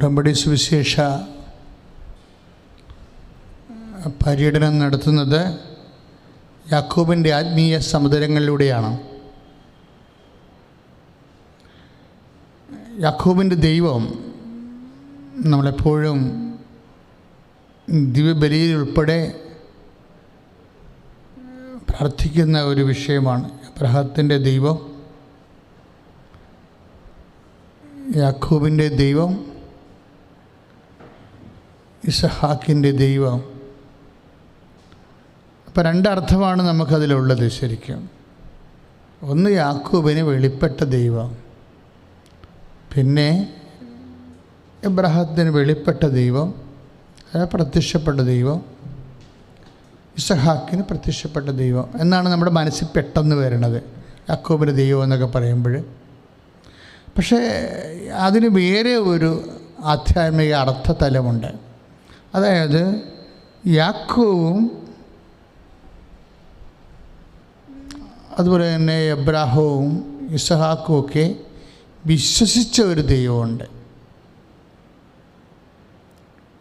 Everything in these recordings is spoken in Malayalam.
ഉടമ്പടി സുവിശേഷ പര്യടനം നടത്തുന്നത് യാക്കോബിൻ്റെ ആത്മീയ സമുദ്രങ്ങളിലൂടെയാണ്. യാക്കോബിൻ്റെ ദൈവം നമ്മളെപ്പോഴും ദിവ്യബലിയിൽ ഉൾപ്പെടെ പ്രാർത്ഥിക്കുന്ന ഒരു വിഷയമാണ്. അബ്രഹാത്തിൻ്റെ ദൈവം, യാക്കോബിൻ്റെ ദൈവം, ഇസഹാക്കിൻ്റെ ദൈവം. അപ്പോൾ രണ്ടർത്ഥമാണ് നമുക്കതിലുള്ളത് ശരിക്കും. ഒന്ന് യാക്കോബിന് വെളിപ്പെട്ട ദൈവം, പിന്നെ എബ്രഹാത്തിന് വെളിപ്പെട്ട ദൈവം, പ്രത്യക്ഷപ്പെട്ട ദൈവം, ഇസഹാക്കിന് പ്രത്യക്ഷപ്പെട്ട ദൈവം എന്നാണ് നമ്മുടെ മനസ്സിൽ പെട്ടെന്ന് വരുന്നത് യാക്കോബിൻ്റെ ദൈവം എന്നൊക്കെ പറയുമ്പോൾ. പക്ഷേ അതിന് വേറെ ഒരു ആധ്യാത്മിക അർത്ഥതലമുണ്ട്. അതായത് യാക്കോബും അതുപോലെ തന്നെ എബ്രാഹവും ഇസഹാക്കും ഒക്കെ വിശ്വസിച്ച ഒരു ദൈവമുണ്ട്.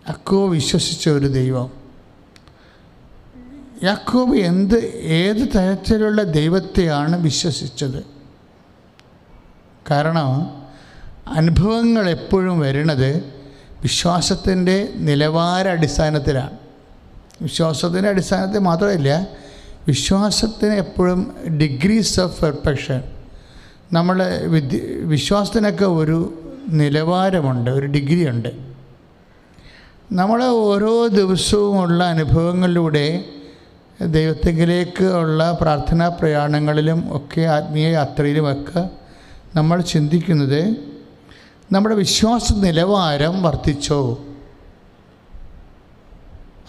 യാക്കോബ് വിശ്വസിച്ച ഒരു ദൈവം. യാക്കോബ് ഏത് തരത്തിലുള്ള ദൈവത്തെയാണ് വിശ്വസിച്ചത്? കാരണം അനുഭവങ്ങൾ എപ്പോഴും വരുന്നത് വിശ്വാസത്തിൻ്റെ നിലവാര അടിസ്ഥാനത്തിലാണ്. വിശ്വാസത്തിൻ്റെ അടിസ്ഥാനത്തിൽ മാത്രമല്ല, വിശ്വാസത്തിന് എപ്പോഴും ഡിഗ്രീസ് ഓഫ് പെർഫെക്ഷൻ. നമ്മളെ വിശ്വാസത്തിനൊക്കെ ഒരു നിലവാരമുണ്ട്, ഒരു ഡിഗ്രിയുണ്ട്. നമ്മൾ ഓരോ ദിവസവുമുള്ള അനുഭവങ്ങളിലൂടെ ദൈവത്തിലേക്ക് ഉള്ള പ്രാർത്ഥനാ പ്രയാണങ്ങളിലും ഒക്കെ ആത്മീയ യാത്രയിലുമൊക്കെ നമ്മൾ ചിന്തിക്കുന്നത് നമ്മുടെ വിശ്വാസ നിലവാരം വർദ്ധിച്ചോ.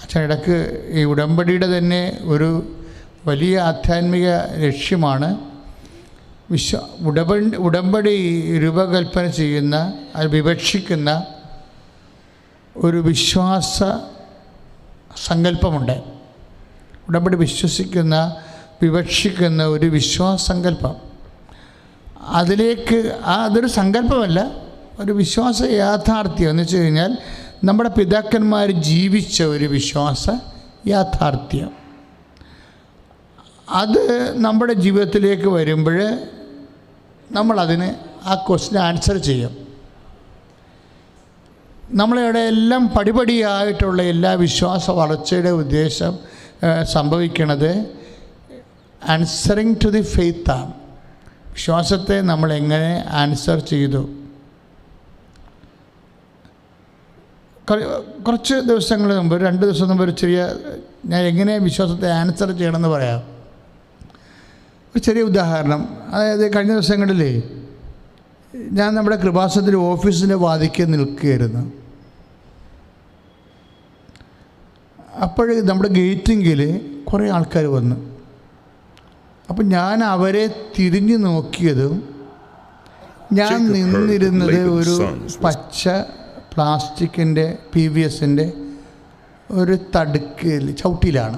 അച്ഛൻ ഇടയ്ക്ക് ഈ ഉടമ്പടിയുടെ തന്നെ ഒരു വലിയ ആധ്യാത്മിക ലക്ഷ്യമാണ് ഉടമ്പടി രൂപകൽപ്പന ചെയ്യുന്ന, അത് വിവക്ഷിക്കുന്ന ഒരു വിശ്വാസ സങ്കല്പമുണ്ട്. ഉടമ്പടി വിവക്ഷിക്കുന്ന ഒരു വിശ്വാസസങ്കല്പം. അതിലേക്ക് അതൊരു സങ്കല്പമല്ല, ഒരു വിശ്വാസ യാഥാർത്ഥ്യം എന്ന് വെച്ച് കഴിഞ്ഞാൽ നമ്മുടെ പിതാക്കന്മാർ ജീവിച്ച ഒരു വിശ്വാസ യാഥാർത്ഥ്യം. അത് നമ്മുടെ ജീവിതത്തിലേക്ക് വരുമ്പോൾ നമ്മളതിന് ആ ക്വസ്റ്റ്യൻ ആൻസർ ചെയ്യും. നമ്മളിവിടെ എല്ലാം പടിപടിയായിട്ടുള്ള എല്ലാ വിശ്വാസ വളർച്ചയുടെ ഉദ്ദേശം സംഭവിക്കുന്നത് ആൻസറിങ് ടു ദി ഫെയ്ത്താണ്. വിശ്വാസത്തെ നമ്മൾ എങ്ങനെ ആൻസർ ചെയ്തു. കുറച്ച് ദിവസങ്ങൾ മുമ്പ്, 2 ദിവസം മുമ്പ് ഒരു ചെറിയ, ഞാൻ എങ്ങനെ വിശ്വാസത്തെ ആൻസർ ചെയ്യണമെന്ന് പറയാം. ഒരു ചെറിയ ഉദാഹരണം. അതായത് കഴിഞ്ഞ ദിവസങ്ങളിൽ ഞാൻ നമ്മുടെ കൃപാസനത്തിൻ്റെ ഓഫീസിൻ്റെ വാതിൽക്ക് നിൽക്കുകയായിരുന്നു. അപ്പോൾ നമ്മുടെ ഗേറ്റിങ്കിൽ കുറേ ആൾക്കാർ വന്നു. അപ്പം ഞാൻ അവരെ തിരിഞ്ഞു നോക്കിയതും ഞാൻ നിന്നിരുന്നത് ഒരു പച്ച പ്ലാസ്റ്റിക്കിൻ്റെ PVSൻ്റെ ഒരു ചവിട്ടിയിലാണ്.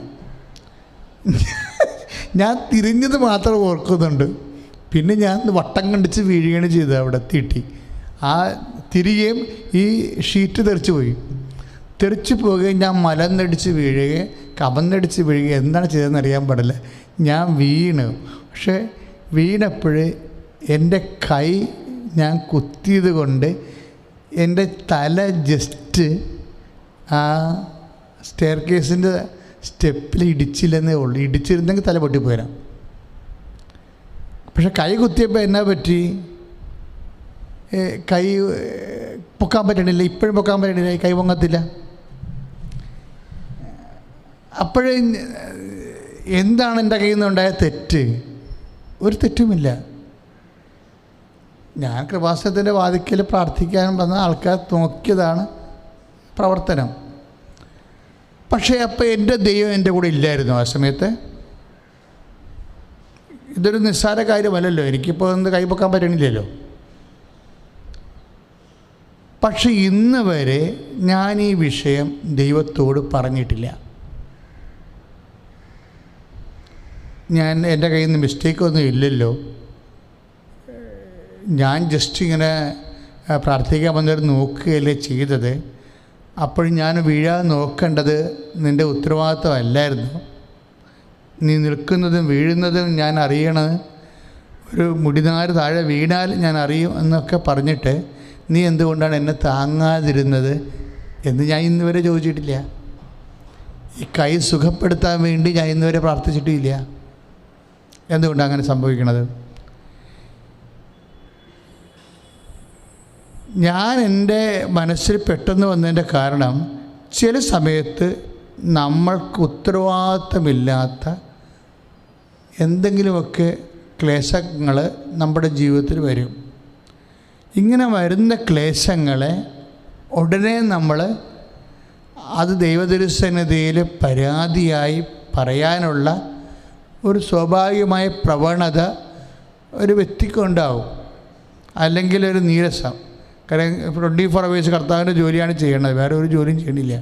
ഞാൻ തിരിഞ്ഞത് മാത്രം ഓർക്കുന്നുണ്ട്. പിന്നെ ഞാൻ വട്ടം കണ്ടിച്ച് വീഴുകയാണ് ചെയ്തത്. അവിടെ തീട്ടി ആ തിരികെയും ഈ ഷീറ്റ് തെറിച്ചു പോവുകയും ഞാൻ മലന്നടിച്ച് വീഴുകയും കമന്നടിച്ച് വീഴുകയും എന്താണ് ചെയ്തതെന്ന് അറിയാൻ പാടില്ല. ഞാൻ വീണ്. പക്ഷേ വീണപ്പോൾ എൻ്റെ കൈ ഞാൻ കുത്തിയത് കൊണ്ട് എൻ്റെ തല ജസ്റ്റ് ആ സ്റ്റെയർ കേസിൻ്റെ സ്റ്റെപ്പിൽ ഇടിച്ചില്ലെന്നേ ഉള്ളൂ. ഇടിച്ചിരുന്നെങ്കിൽ തല പൊട്ടിപ്പോരാം. പക്ഷെ കൈ കുത്തിയപ്പോൾ എന്നാ പറ്റി? കൈ പൊക്കാൻ പറ്റണില്ല. ഇപ്പോഴും പൊക്കാൻ പറ്റണില്ല. കൈ പൊങ്ങത്തില്ല. അപ്പോഴേ എന്താണ് എൻ്റെ കയ്യിൽ നിന്നുണ്ടായ തെറ്റ്? ഒരു തെറ്റുമില്ല. ഞാൻ കൃപാസനത്തിൻ്റെ വാതിക്കൽ പ്രാർത്ഥിക്കാൻ വന്ന ആൾക്കാർ നോക്കിയതാണ് പ്രവർത്തനം. പക്ഷേ അപ്പോൾ എൻ്റെ ദൈവം എൻ്റെ കൂടെ ഇല്ലായിരുന്നു ആ സമയത്ത്. ഇതൊരു നിസ്സാര കാര്യമല്ലല്ലോ. എനിക്കിപ്പോൾ ഒന്ന് കൈപ്പൊക്കാൻ പറ്റണില്ലല്ലോ. പക്ഷെ ഇന്ന് വരെ ഞാൻ ഈ വിഷയം ദൈവത്തോട് പറഞ്ഞിട്ടില്ല. എൻ്റെ കയ്യിൽ നിന്ന് മിസ്റ്റേക്കൊന്നും ഇല്ലല്ലോ. ഞാൻ ജസ്റ്റ് ഇങ്ങനെ പ്രാർത്ഥിക്കാൻ വന്നവർ നോക്കുകയല്ലേ ചെയ്തത്. അപ്പോൾ ഞാൻ വീഴാൻ നോക്കേണ്ടത് നിൻ്റെ ഉത്തരവാദിത്വമല്ലായിരുന്നു. നീ നിൽക്കുന്നതും വീഴുന്നതും ഞാൻ അറിയണം, ഒരു മുടിനാര് താഴെ വീണാൽ ഞാൻ അറിയും എന്നൊക്കെ പറഞ്ഞിട്ട് നീ എന്തുകൊണ്ടാണ് എന്നെ താങ്ങാതിരുന്നത് എന്ന് ഞാൻ ഇന്നുവരെ ചോദിച്ചിട്ടില്ല. ഈ കൈ സുഖപ്പെടുത്താൻ വേണ്ടി ഞാൻ ഇന്നുവരെ പ്രാർത്ഥിച്ചിട്ടില്ല. എന്തുകൊണ്ടാണ് അങ്ങനെ സംഭവിക്കുന്നത്? ഞാൻ എൻ്റെ മനസ്സിൽ പെട്ടെന്ന് വന്നതിൻ്റെ കാരണം, ചില സമയത്ത് നമ്മൾക്ക് ഉത്തരവാദിത്തമില്ലാത്ത എന്തെങ്കിലുമൊക്കെ ക്ലേശങ്ങൾ നമ്മുടെ ജീവിതത്തിൽ വരും. ഇങ്ങനെ വരുന്ന ക്ലേശങ്ങളെ ഉടനെ നമ്മൾ അത് ദൈവതിരുസന്നിധിയിൽ പരാതിയായി പറയാനുള്ള ഒരു സ്വാഭാവികമായ പ്രവണത ഒരു വ്യക്തിക്കുണ്ടാവും. അല്ലെങ്കിൽ ഒരു നീരസം. കാരണം 24 hours കർത്താവിൻ്റെ ജോലിയാണ് ചെയ്യേണ്ടത്, വേറെ ഒരു ജോലിയും ചെയ്യണില്ല.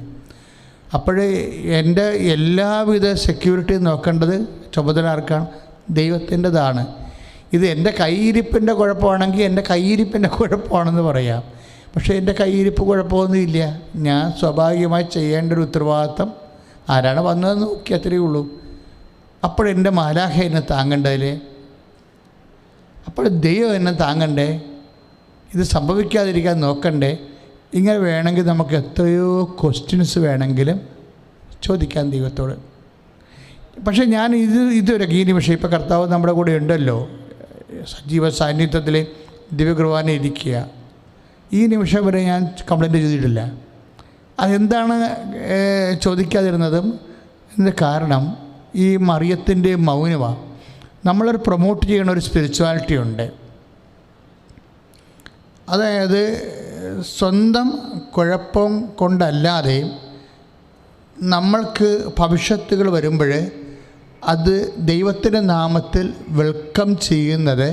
അപ്പോഴേ എൻ്റെ എല്ലാവിധ സെക്യൂരിറ്റി നോക്കേണ്ടത് ചുമതല ആർക്കാണ്? ദൈവത്തിൻ്റെതാണ്. ഇത് എൻ്റെ കൈയിരിപ്പിൻ്റെ കുഴപ്പമാണെങ്കിൽ എൻ്റെ കൈയിരിപ്പിൻ്റെ കുഴപ്പമാണെന്ന് പറയാം. പക്ഷേ എൻ്റെ കൈയിരിപ്പ് കുഴപ്പമൊന്നുമില്ല. ഞാൻ സ്വാഭാവികമായി ചെയ്യേണ്ട ഒരു ഉത്തരവാദിത്തം ആരാണ് വന്നതെന്ന് നോക്കി, അത്രയേ ഉള്ളൂ. അപ്പോഴെൻ്റെ മാലാഖ എന്നെ താങ്ങണ്ടതില്ലേ? അപ്പോൾ ദൈവം എന്നെ താങ്ങണ്ടേ? ഇത് സംഭവിക്കാതിരിക്കാൻ നോക്കണ്ടേ? ഇങ്ങനെ വേണമെങ്കിൽ നമുക്ക് എത്രയോ ക്വസ്റ്റ്യൻസ് വേണമെങ്കിലും ചോദിക്കാം ദൈവത്തോട്. പക്ഷേ ഞാൻ ഇതൊരു ഈ നിമിഷം ഇപ്പോൾ കർത്താവ് നമ്മുടെ കൂടെ ഉണ്ടല്ലോ, സജീവ സാന്നിധ്യത്തിൽ ദിവ്യകുർബാന ഇരിക്കുക, ഈ നിമിഷം വരെ ഞാൻ കംപ്ലൈൻറ്റ് ചെയ്തിട്ടില്ല. അതെന്താണ് ചോദിക്കാതിരുന്നതും ഇതിൻ്റെ കാരണം ഈ മറിയത്തിൻ്റെ മൗനമാണ്. നമ്മളൊരു പ്രൊമോട്ട് ചെയ്യണ ഒരു സ്പിരിച്വാലിറ്റി ഉണ്ട്. അതായത് സ്വന്തം കുഴപ്പം കൊണ്ടല്ലാതെ നമ്മൾക്ക് ഭവിഷ്യത്തുകൾ വരുമ്പോൾ അത് ദൈവത്തിൻ്റെ നാമത്തിൽ വെൽക്കം ചെയ്യുന്നത്,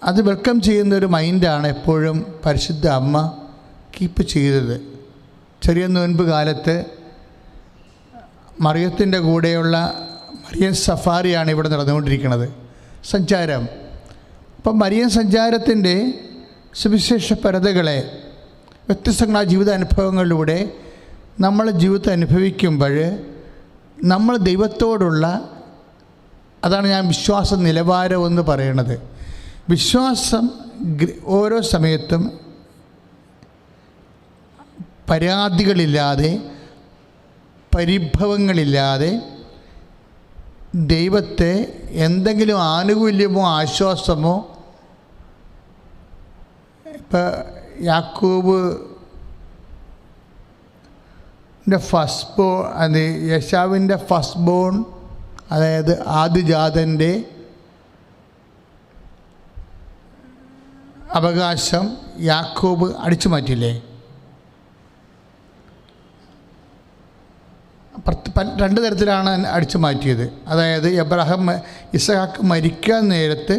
അത് വെൽക്കം ചെയ്യുന്ന ഒരു മൈൻഡാണ് എപ്പോഴും പരിശുദ്ധ അമ്മ കീപ്പ് ചെയ്തത്. ചെറിയ നോൻപ് കാലത്ത് മറിയത്തിൻ്റെ കൂടെയുള്ള മറിയൻ സഫാരിയാണ് ഇവിടെ നടന്നുകൊണ്ടിരിക്കുന്നത്, സഞ്ചാരം. അപ്പം മറിയൻ സഞ്ചാരത്തിൻ്റെ സുവിശേഷ പരതകളെ വ്യത്യസ്തങ്ങളായ ജീവിതാനുഭവങ്ങളിലൂടെ നമ്മൾ ജീവിതത്തെ അനുഭവിക്കുമ്പോൾ നമ്മൾ ദൈവത്തോടുള്ള, അതാണ് ഞാൻ വിശ്വാസ നിലവാരം എന്ന് പറയുന്നത്. വിശ്വാസം ഓരോ സമയത്തും പരാതികളില്ലാതെ പരിഭവങ്ങളില്ലാതെ ദൈവത്തെ എന്തെങ്കിലും ആനുകൂല്യമോ ആശ്വാസമോ, ഇപ്പോൾ യാക്കോബിൻ്റെ യേശാവിൻ്റെ ഫസ്റ്റ് ബോൺ, അതായത് ആദിജാതൻ്റെ അവകാശം യാക്കോബ് അടിച്ചു മാറ്റില്ലേ? രണ്ട് തരത്തിലാണ് അടിച്ചു മാറ്റിയത്. അതായത് ഇസഹാക്ക് മരിക്കാൻ നേരത്ത്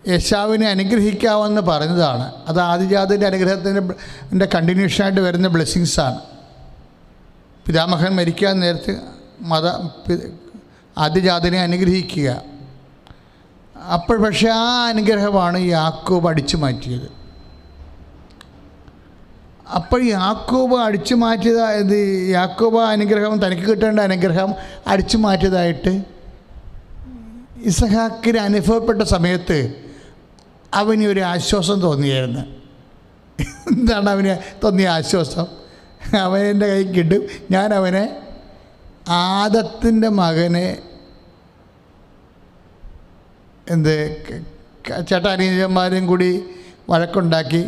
യേശാവിനെ അനുഗ്രഹിക്കാമെന്ന് പറഞ്ഞതാണ്. അത് ആദിജാതൻ്റെ അനുഗ്രഹത്തിൻ്റെ കണ്ടിന്യൂഷനായിട്ട് വരുന്ന ബ്ലെസ്സിങ്സാണ്. പിതാമഹൻ മരിക്കാൻ നേരത്ത് ആദിജാതനെ അനുഗ്രഹിക്കുക. അപ്പോൾ പക്ഷേ ആ അനുഗ്രഹമാണ് യാക്കോബ് അടിച്ചു മാറ്റിയത്. അപ്പോൾ യാക്കോബ് അടിച്ചു മാറ്റിയത്, യാക്കോബ് അനുഗ്രഹം, തനിക്ക് കിട്ടേണ്ട അനുഗ്രഹം അടിച്ചു മാറ്റിയതായിട്ട് ഇസഹാക്കിന് അനുഭവപ്പെട്ട സമയത്ത് അവന് ഒരു ആശ്വാസം തോന്നിയായിരുന്നു. എന്താണ് അവന് തോന്നിയ ആശ്വാസം? അവനെൻ്റെ കൈ കിട്ടും, ഞാൻ അവനെ ആദത്തിൻ്റെ മകനെ ചേട്ടാനീയന്മാരും കൂടി വഴക്കുണ്ടാക്കി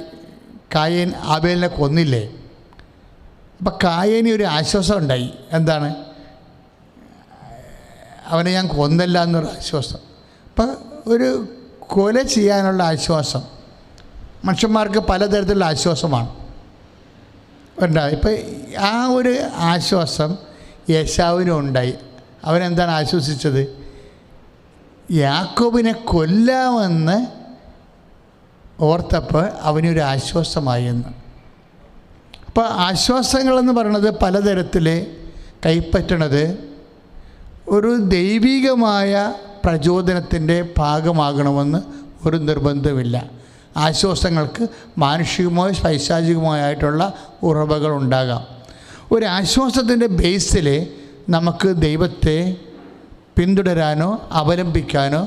കായേൻ ആബേലിനെ കൊന്നില്ലേ? അപ്പം കായേന് ഒരു ആശ്വാസം ഉണ്ടായി. എന്താണ്? അവനെ ഞാൻ കൊന്നല്ല എന്നൊരു ആശ്വാസം. അപ്പം ഒരു കൊല ചെയ്യാനുള്ള ആശ്വാസം മനുഷ്യന്മാർക്ക് പലതരത്തിലുള്ള ആശ്വാസമാണ് ഉണ്ടായി. ഇപ്പം ആ ഒരു ആശ്വാസം യേശാവിനും ഉണ്ടായി. അവനെന്താണ് ആശ്വസിച്ചത്? യാക്കോബിനെ കൊല്ലാമെന്ന് ഓർത്തപ്പോൾ അവനൊരു ആശ്വാസമായി എന്ന്. അപ്പോൾ ആശ്വാസങ്ങളെന്ന് പറയുന്നത് പലതരത്തിൽ കൈപ്പറ്റണത് ഒരു ദൈവികമായ പ്രചോദനത്തിൻ്റെ ഭാഗമാകണമെന്ന് ഒരു നിർബന്ധമില്ല. ആശ്വാസങ്ങൾക്ക് മാനുഷികമോ പൈശാചികമോ ആയിട്ടുള്ള ഉറവകൾ ഉണ്ടാകാം. ഒരു ആശ്വാസത്തിൻ്റെ ബേസിൽ നമുക്ക് ദൈവത്തെ പിന്തുടരാനോ അവലംബിക്കാനോ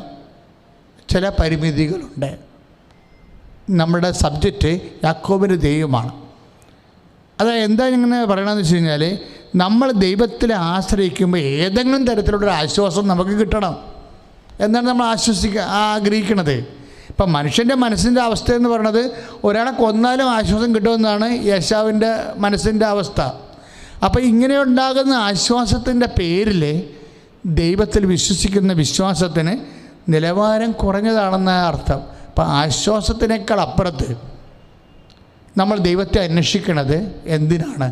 ചില പരിമിതികളുണ്ട്. നമ്മുടെ സബ്ജക്റ്റ് യാക്കോബിൻ്റെ ദൈവമാണ്. അതായത് എന്താ ഇങ്ങനെ പറയണമെന്ന് വെച്ച് കഴിഞ്ഞാൽ, നമ്മൾ ദൈവത്തിൽ ആശ്രയിക്കുമ്പോൾ ഏതെങ്കിലും തരത്തിലുള്ളൊരു ആശ്വാസം നമുക്ക് കിട്ടണം എന്നാണ് നമ്മൾ ആഗ്രഹിക്കുന്നത്. ഇപ്പം മനുഷ്യൻ്റെ മനസ്സിൻ്റെ അവസ്ഥ എന്ന് പറയുന്നത് ഒരാളെ കൊന്നാലും ആശ്വാസം കിട്ടുമെന്നാണ് യേശാവിൻ്റെ മനസ്സിൻ്റെ അവസ്ഥ. അപ്പോൾ ഇങ്ങനെ ഉണ്ടാകുന്ന ആശ്വാസത്തിൻ്റെ പേരിൽ ദൈവത്തിൽ വിശ്വസിക്കുന്ന വിശ്വാസത്തിന് നിലവാരം കുറഞ്ഞതാണെന്ന അർത്ഥം. അപ്പം ആശ്വാസത്തിനേക്കാൾ അപ്പുറത്ത് നമ്മൾ ദൈവത്തെ അന്വേഷിക്കുന്നത് എന്തിനാണ്?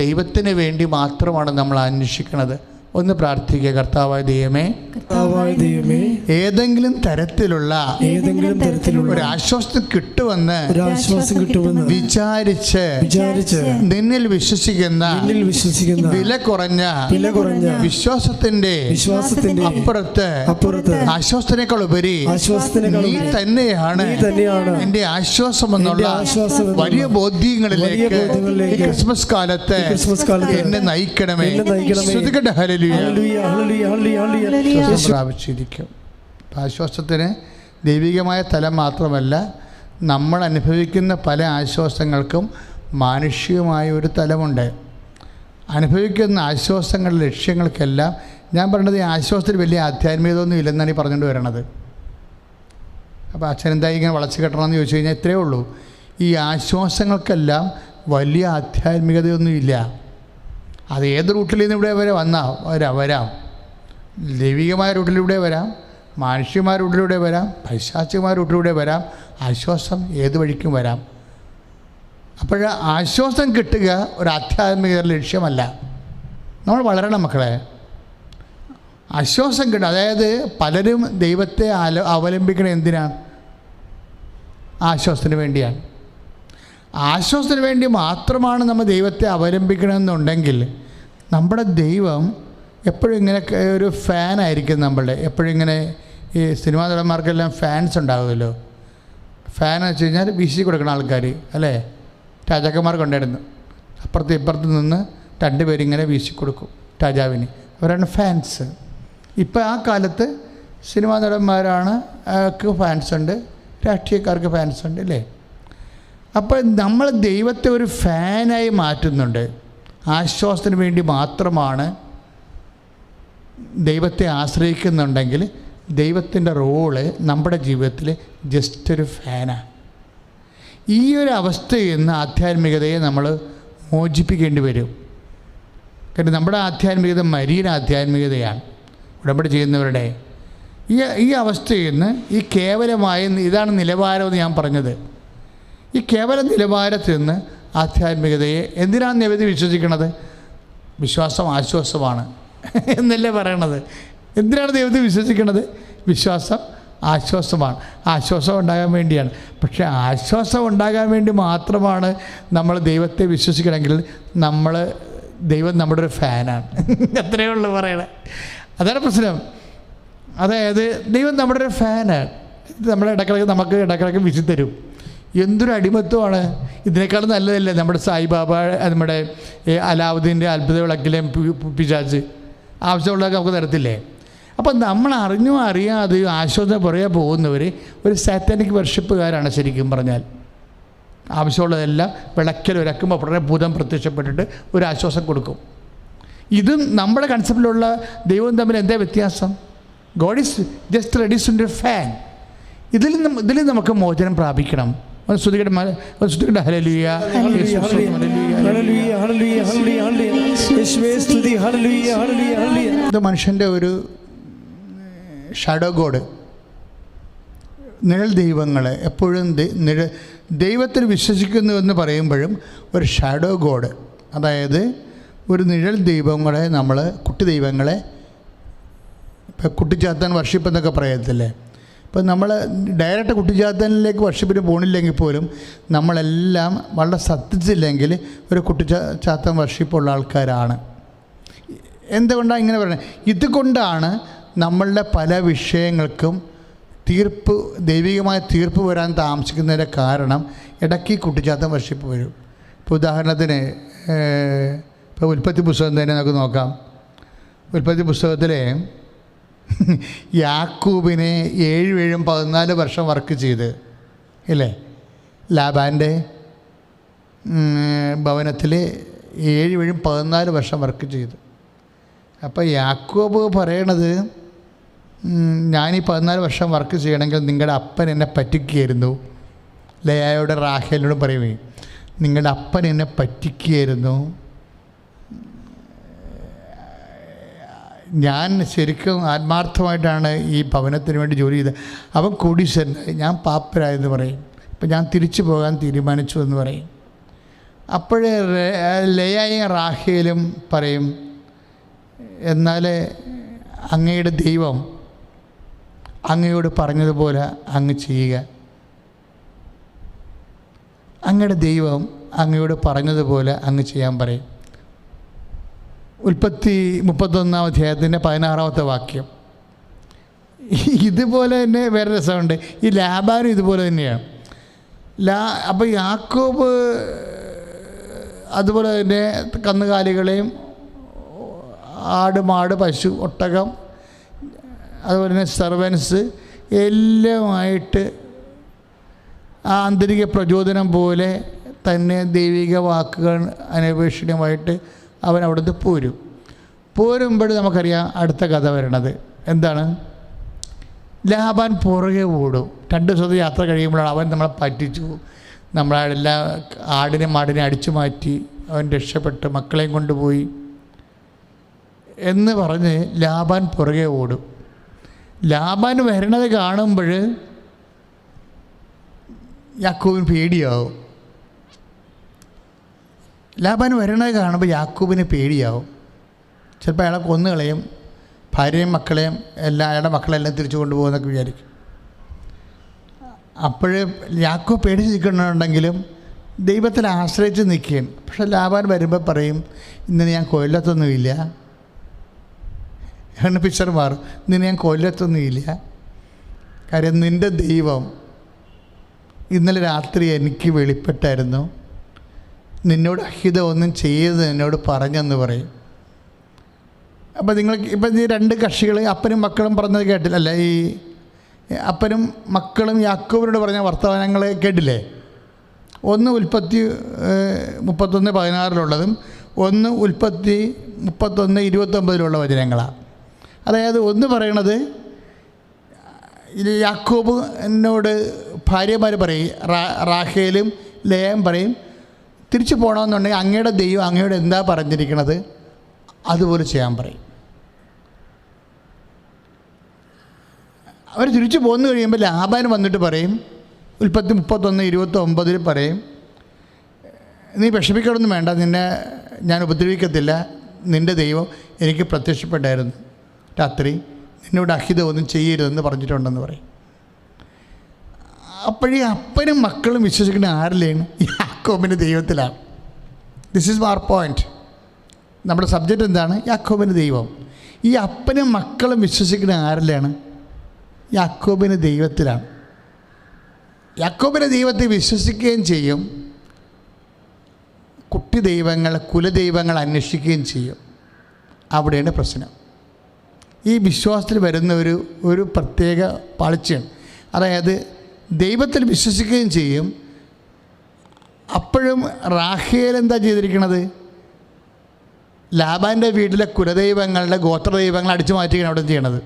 ദൈവത്തിന് വേണ്ടി മാത്രമാണ് നമ്മൾ അന്വേഷിക്കുന്നത്. ഒന്ന് പ്രാർത്ഥിക്കുക. കർത്താവായ ദൈവമേ, ഏതെങ്കിലും തരത്തിലുള്ള ഒരു ആശ്വാസം കിട്ടുമെന്ന് വിചാരിച്ച് നിന്നിൽ വിശ്വസിക്കുന്ന വില കുറഞ്ഞ വിശ്വാസത്തിന്റെ അപ്പുറത്ത് ആശ്വാസത്തിനേക്കാൾ ഉപരി നീ തന്നെയാണ് എന്റെ ആശ്വാസം എന്നുള്ള വലിയ ബോധ്യങ്ങളിലേക്ക് ക്രിസ്മസ് കാലത്ത് എന്നെ നയിക്കണമേ. ശ്രദ്ധിക്കട്ടെ. പ്രാപിച്ചിരിക്കും. ആശ്വാസത്തിന് ദൈവികമായ തലം മാത്രമല്ല, നമ്മൾ അനുഭവിക്കുന്ന പല ആശ്വാസങ്ങൾക്കും മാനുഷികമായ ഒരു തലമുണ്ട്. അനുഭവിക്കുന്ന ആശ്വാസങ്ങളുടെ ലക്ഷ്യങ്ങൾക്കെല്ലാം ഞാൻ പറഞ്ഞത് ഈ ആശ്വാസത്തിൽ വലിയ ആധ്യാത്മികതയൊന്നും ഇല്ലെന്നാണ് ഈ പറഞ്ഞുകൊണ്ട് വരണത്. അപ്പോൾ അച്ഛൻ എന്തായി ഇങ്ങനെ വളച്ച് കെട്ടണമെന്ന് ചോദിച്ചു കഴിഞ്ഞാൽ ഇത്രയേ ഉള്ളൂ. ഈ ആശ്വാസങ്ങൾക്കെല്ലാം വലിയ ആധ്യാത്മികതയൊന്നും ഇല്ല. അത് ഏത് റൂട്ടിൽ നിന്ന് ഇവിടെ വരെ വരാം. ദൈവികമായ റൂട്ടിലൂടെ വരാം, മാനുഷികമായ റൂട്ടിലൂടെ വരാം, പൈശാചികമായ റൂട്ടിലൂടെ വരാം. ആശ്വാസം ഏത് വഴിക്കും വരാം. അപ്പോൾ ആശ്വാസം കിട്ടുക ഒരു ആധ്യാത്മിക ലക്ഷ്യമല്ല. നമ്മൾ വളരണം മക്കളെ. ആശ്വാസം കിട്ടുക, അതായത് പലരും ദൈവത്തെ അവലംബിക്കണം എന്തിനാണ്? ആശ്വാസത്തിന് വേണ്ടിയാണ്. ആശ്വാസത്തിന് വേണ്ടി മാത്രമാണ് നമ്മൾ ദൈവത്തെ അവലംബിക്കണമെന്നുണ്ടെങ്കിൽ നമ്മുടെ ദൈവം എപ്പോഴും ഇങ്ങനെ ഒരു ഫാനായിരിക്കും. നമ്മളുടെ എപ്പോഴും ഇങ്ങനെ ഈ സിനിമാ നടന്മാർക്കെല്ലാം ഫാൻസ് ഉണ്ടാകുമല്ലോ. ഫാൻ എന്ന് വെച്ച് കഴിഞ്ഞാൽ വീശി കൊടുക്കുന്ന ആൾക്കാർ അല്ലേ? രാജാക്കന്മാർക്കുണ്ടായിരുന്നു. അപ്പുറത്ത് ഇപ്പുറത്ത് നിന്ന് രണ്ടുപേരിങ്ങനെ വീശി കൊടുക്കും രാജാവിന്. അവരാണ് ഫാൻസ്. ഇപ്പം ആ കാലത്ത് സിനിമാ നടന്മാരാണ് ഫാൻസ് ഉണ്ട്, രാഷ്ട്രീയക്കാർക്ക് ഫാൻസ് ഉണ്ട് അല്ലേ? അപ്പോൾ നമ്മൾ ദൈവത്തെ ഒരു ഫാനായി മാറ്റുന്നുണ്ട്. ആശ്വാസത്തിന് വേണ്ടി മാത്രമാണ് ദൈവത്തെ ആശ്രയിക്കുന്നുണ്ടെങ്കിൽ ദൈവത്തിൻ്റെ റോള് നമ്മുടെ ജീവിതത്തിൽ ജസ്റ്റ് ഒരു ഫാനാണ്. ഈ ഒരു അവസ്ഥയിൽ നിന്ന് ആധ്യാത്മികതയെ നമ്മൾ മോചിപ്പിക്കേണ്ടി വരും. കാരണം നമ്മുടെ ആധ്യാത്മികത മരീന ആധ്യാത്മികതയാണ്. ഉടമ്പടി ചെയ്യുന്നവരുടെ ഈ അവസ്ഥയിൽ നിന്ന് ഈ കേവലമായ ഇതാണ് നിലവാരമെന്ന് ഞാൻ പറഞ്ഞത്. ഈ കേവല നിലവാരത്തിൽ നിന്ന് ആധ്യാത്മികതയെ എന്തിനാണ് നിരവധി വിശ്വസിക്കുന്നത്? വിശ്വാസം ആശ്വാസമാണ് എന്നല്ലേ പറയണത്. എന്തിനാണ് ദൈവത്തെ വിശ്വസിക്കുന്നത്? വിശ്വാസം ആശ്വാസമാണ്. ആശ്വാസം ഉണ്ടാകാൻ വേണ്ടിയാണ്. പക്ഷേ ആശ്വാസം ഉണ്ടാകാൻ വേണ്ടി മാത്രമാണ് നമ്മൾ ദൈവത്തെ വിശ്വസിക്കണമെങ്കിൽ ദൈവം നമ്മുടെ ഒരു ഫാനാണ്. അത്രയേ ഉള്ളൂ പറയണേ. അതാണ് പ്രശ്നം. അതായത് ദൈവം നമ്മുടെ ഒരു ഫാനാണ്. നമ്മുടെ ഇടക്കിടക്ക് വിശി തരും. എന്തൊരു അടിമത്വമാണ്! ഇതിനേക്കാളും നല്ലതല്ലേ നമ്മുടെ സായിബാബ, നമ്മുടെ അലാവുദ്ദീൻ്റെ അത്ഭുത വിളക്കിലെ പിശാച് ആവശ്യമുള്ളതൊക്കെ നമുക്ക് തരത്തില്ലേ? അപ്പം നമ്മൾ അറിഞ്ഞോ അറിയാതെ ആശ്വാസം പുറകെ പോകുന്നവർ ഒരു സാറ്റാനിക് വർഷിപ്പുകാരാണ് ശരിക്കും പറഞ്ഞാൽ. ആവശ്യമുള്ളതെല്ലാം വിളക്കിൽ ഉരക്കുമ്പോൾ ഉടനെ ഭൂതം പ്രത്യക്ഷപ്പെട്ടിട്ട് ഒരു ആശ്വാസം കൊടുക്കും. ഇതും നമ്മുടെ കൺസെപ്റ്റിലുള്ള ദൈവവും തമ്മിൽ എന്താ വ്യത്യാസം? God is just reduced A fan. ഇതിൽ നമുക്ക് മോചനം പ്രാപിക്കണം. ഹല്ലേലൂയ. ഇത് മനുഷ്യൻ്റെ ഒരു ഷാഡോ ഗോഡ്, നിഴൽ ദൈവങ്ങൾ. എപ്പോഴും ദൈവത്തിൽ വിശ്വസിക്കുന്നു എന്ന് പറയുമ്പോഴും ഒരു ഷാഡോ ഗോഡ്, അതായത് ഒരു നിഴൽ ദൈവങ്ങളെ നമ്മൾ കുട്ടി ദൈവങ്ങളെ ഇപ്പം കുട്ടിച്ചാത്താൻ വർഷിപ്പ് എന്നൊക്കെ പറയത്തില്ലേ? ഇപ്പം നമ്മൾ ഡയറക്റ്റ് കുട്ടിച്ചാത്തനിലേക്ക് വർഷിപ്പിന് പോകണില്ലെങ്കിൽ പോലും നമ്മളെല്ലാം വളരെ ശ്രദ്ധിച്ചില്ലെങ്കിൽ ഒരു കുട്ടിച്ചാത്തൻ വർഷിപ്പുള്ള ആൾക്കാരാണ്. എന്തുകൊണ്ടാണ് ഇങ്ങനെ പറയുന്നത്? ഇതുകൊണ്ടാണ് നമ്മളുടെ പല വിഷയങ്ങൾക്കും തീർപ്പ്, ദൈവികമായ തീർപ്പ് വരാൻ താമസിക്കുന്നതിൻ്റെ കാരണം ഇടയ്ക്ക് കുട്ടിച്ചാത്തൻ വർഷിപ്പ് വരും. ഇപ്പോൾ ഉദാഹരണത്തിന് ഇപ്പോൾ ഉൽപ്പത്തി പുസ്തകം തന്നെ നമുക്ക് നോക്കാം. ഉൽപ്പത്തി പുസ്തകത്തിലെ യാക്കൂബിനെ 7 വർഷം വർക്ക് ചെയ്ത് ഇല്ലേ, ലാബാൻ്റെ ഭവനത്തിൽ 7 വർഷം വർക്ക് ചെയ്തു. അപ്പോൾ യാക്കോബ് പറയണത്, ഞാനീ 14 വർഷം വർക്ക് ചെയ്യണമെങ്കിൽ നിങ്ങളുടെ അപ്പൻ എന്നെ പറ്റിക്കുകയായിരുന്നു. ലേയായോട് റാഹേലിനോടും പറയുമേ, നിങ്ങളുടെ അപ്പൻ എന്നെ പറ്റിക്കുകയായിരുന്നു, ഞാൻ ശരിക്കും ആത്മാർത്ഥമായിട്ടാണ് ഈ ഭവനത്തിന് വേണ്ടി ജോലി ചെയ്തത്. അവൻ കോടീശ്വരനായി, ഞാൻ പാപ്പരായെന്ന് പറയും. അപ്പം ഞാൻ തിരിച്ചു പോകാൻ തീരുമാനിച്ചു എന്ന് പറയും. അപ്പോഴേ ലേയായും റാഹേലും പറയും, എന്നാൽ അങ്ങയുടെ ദൈവം അങ്ങയോട് പറഞ്ഞതുപോലെ അങ്ങ് ചെയ്യുക. അങ്ങയുടെ ദൈവം അങ്ങയോട് പറഞ്ഞതുപോലെ അങ്ങ് ചെയ്യാൻ പറയും. ഉൽപ്പത്തി 31-ാം അധ്യായത്തിൻ്റെ 16-ാമത്തെ വാക്യം. ഇതുപോലെ തന്നെ വേറെ രസമുണ്ട്. ഈ ലാബാനും ഇതുപോലെ തന്നെയാണ്. അപ്പോൾ യാക്കോബ് അതുപോലെ തന്നെ കന്നുകാലികളെയും ആട്, മാട്, പശു, ഒട്ടകം, അതുപോലെ തന്നെ സെർവൻസ് എല്ലാമായിട്ട് ആ ആന്തരിക പ്രചോദനം പോലെ തന്നെ ദൈവിക വാക്കുകൾ അനപേക്ഷിതമായിട്ട് അവൻ അവിടുന്ന് പോരുമ്പോൾ നമുക്കറിയാം അടുത്ത കഥ വരണത് എന്താണ്. ലാബാൻ പുറകെ ഓടും. 2 ദിവസത്തെ യാത്ര കഴിയുമ്പോഴാണ് അവൻ നമ്മളെ പറ്റിച്ചു, നമ്മളെല്ലാം ആടിനെ മാടിനെ അടിച്ചു മാറ്റി, അവൻ രക്ഷപ്പെട്ട് മക്കളെയും കൊണ്ടുപോയി എന്ന് പറഞ്ഞ് ലാബാൻ പുറകെ ഓടും. ലാബാൻ വരണത് കാണുമ്പോൾ യാക്കോബിന് പേടിയാവും. ലാബാൻ വരണത് കാണുമ്പോൾ യാക്കോബിന് പേടിയാവും. ചിലപ്പോൾ അയാളെ കൊന്നുകളയും, ഭാര്യയും മക്കളെയും അയാളുടെ മക്കളെല്ലാം തിരിച്ചു കൊണ്ടുപോകുന്നൊക്കെ വിചാരിക്കും. അപ്പോൾ യാക്കോബ് പേടിച്ച് നിൽക്കുന്നുണ്ടെങ്കിലും ദൈവത്തിൽ ആശ്രയിച്ച് നിൽക്കുകയും. പക്ഷെ ലാബാൻ വരുമ്പോൾ പറയും, ഇന്ന് ഞാൻ കൊല്ലത്തൊന്നുമില്ല. അങ്ങനെ പിക്ചർ മാറും. ഇന്ന് ഞാൻ കൊല്ലത്തൊന്നുമില്ല, കാര്യം നിൻ്റെ ദൈവം ഇന്നലെ രാത്രി എനിക്ക് വെളിപ്പെട്ടായിരുന്നു, നിന്നോട് അഹിതം ഒന്നും ചെയ്ത് എന്നോട് പറഞ്ഞെന്ന് പറയും. അപ്പോൾ ഇപ്പം ഈ 2 കക്ഷികൾ അപ്പനും മക്കളും പറഞ്ഞത് കേട്ടില്ല, അല്ല, ഈ അപ്പനും മക്കളും യാക്കോബിനോട് പറഞ്ഞ വർത്തമാനങ്ങൾ കേട്ടില്ലേ? ഒന്ന് ഉൽപ്പത്തി 31:16 ഒന്ന് ഉൽപ്പത്തി 31:29 വചനങ്ങളാണ്. അതായത് ഒന്ന് പറയണത്, യാക്കോബ് എന്നോട് ഭാര്യമാർ പറയും, റാഹേലും ലേയും പറയും, തിരിച്ചു പോകണമെന്നുണ്ടെങ്കിൽ അങ്ങയുടെ ദൈവം അങ്ങയോട് എന്താ പറഞ്ഞിരിക്കണത് അതുപോലെ ചെയ്യാൻ പറയും. അവർ തിരിച്ചു പോന്നു കഴിയുമ്പോൾ ലാബാൻ വന്നിട്ട് പറയും, ഉൽപ്പത്തി 31:29 പറയും, നീ വിഷമിക്കണമെന്നും വേണ്ട, നിന്നെ ഞാൻ ഉപദ്രവിക്കത്തില്ല, നിൻ്റെ ദൈവം എനിക്ക് പ്രത്യക്ഷപ്പെട്ടായിരുന്നു രാത്രി, നിന്നോട് അഹിതം ഒന്നും ചെയ്യരുതെന്ന് പറഞ്ഞിട്ടുണ്ടെന്ന് പറയും. അപ്പോഴേ അപ്പനും മക്കളും വിശ്വസിക്കുന്ന ആരിലാണ്? യാക്കോബിൻ്റെ ദൈവത്തിലാണ്. This is our point. നമ്മുടെ സബ്ജക്റ്റ് എന്താണ്? യാക്കോബിൻ്റെ ദൈവം. ഈ അപ്പനും മക്കളും വിശ്വസിക്കുന്ന ആരിലാണ്? യാക്കോബിൻ്റെ ദൈവത്തിലാണ്. യാക്കോബിൻ്റെ ദൈവത്തെ വിശ്വസിക്കുകയും ചെയ്യും, കുട്ടി ദൈവങ്ങൾ, കുലദൈവങ്ങൾ അന്വേഷിക്കുകയും ചെയ്യും. അവിടെയാണ് പ്രശ്നം. ഈ വിശ്വാസത്തിൽ വരുന്ന ഒരു പ്രത്യേക പാളിച്ചയാണ്. അതായത് ദൈവത്തിൽ വിശ്വസിക്കുകയും ചെയ്യും, അപ്പോഴും റാഹേൽ എന്താ ചെയ്തിരിക്കണത്? ലാബാൻ്റെ വീട്ടിലെ കുലദൈവങ്ങളുടെ ഗോത്രദൈവങ്ങൾ അടിച്ചു മാറ്റുകയാണ് അവിടെ ചെയ്യണത്.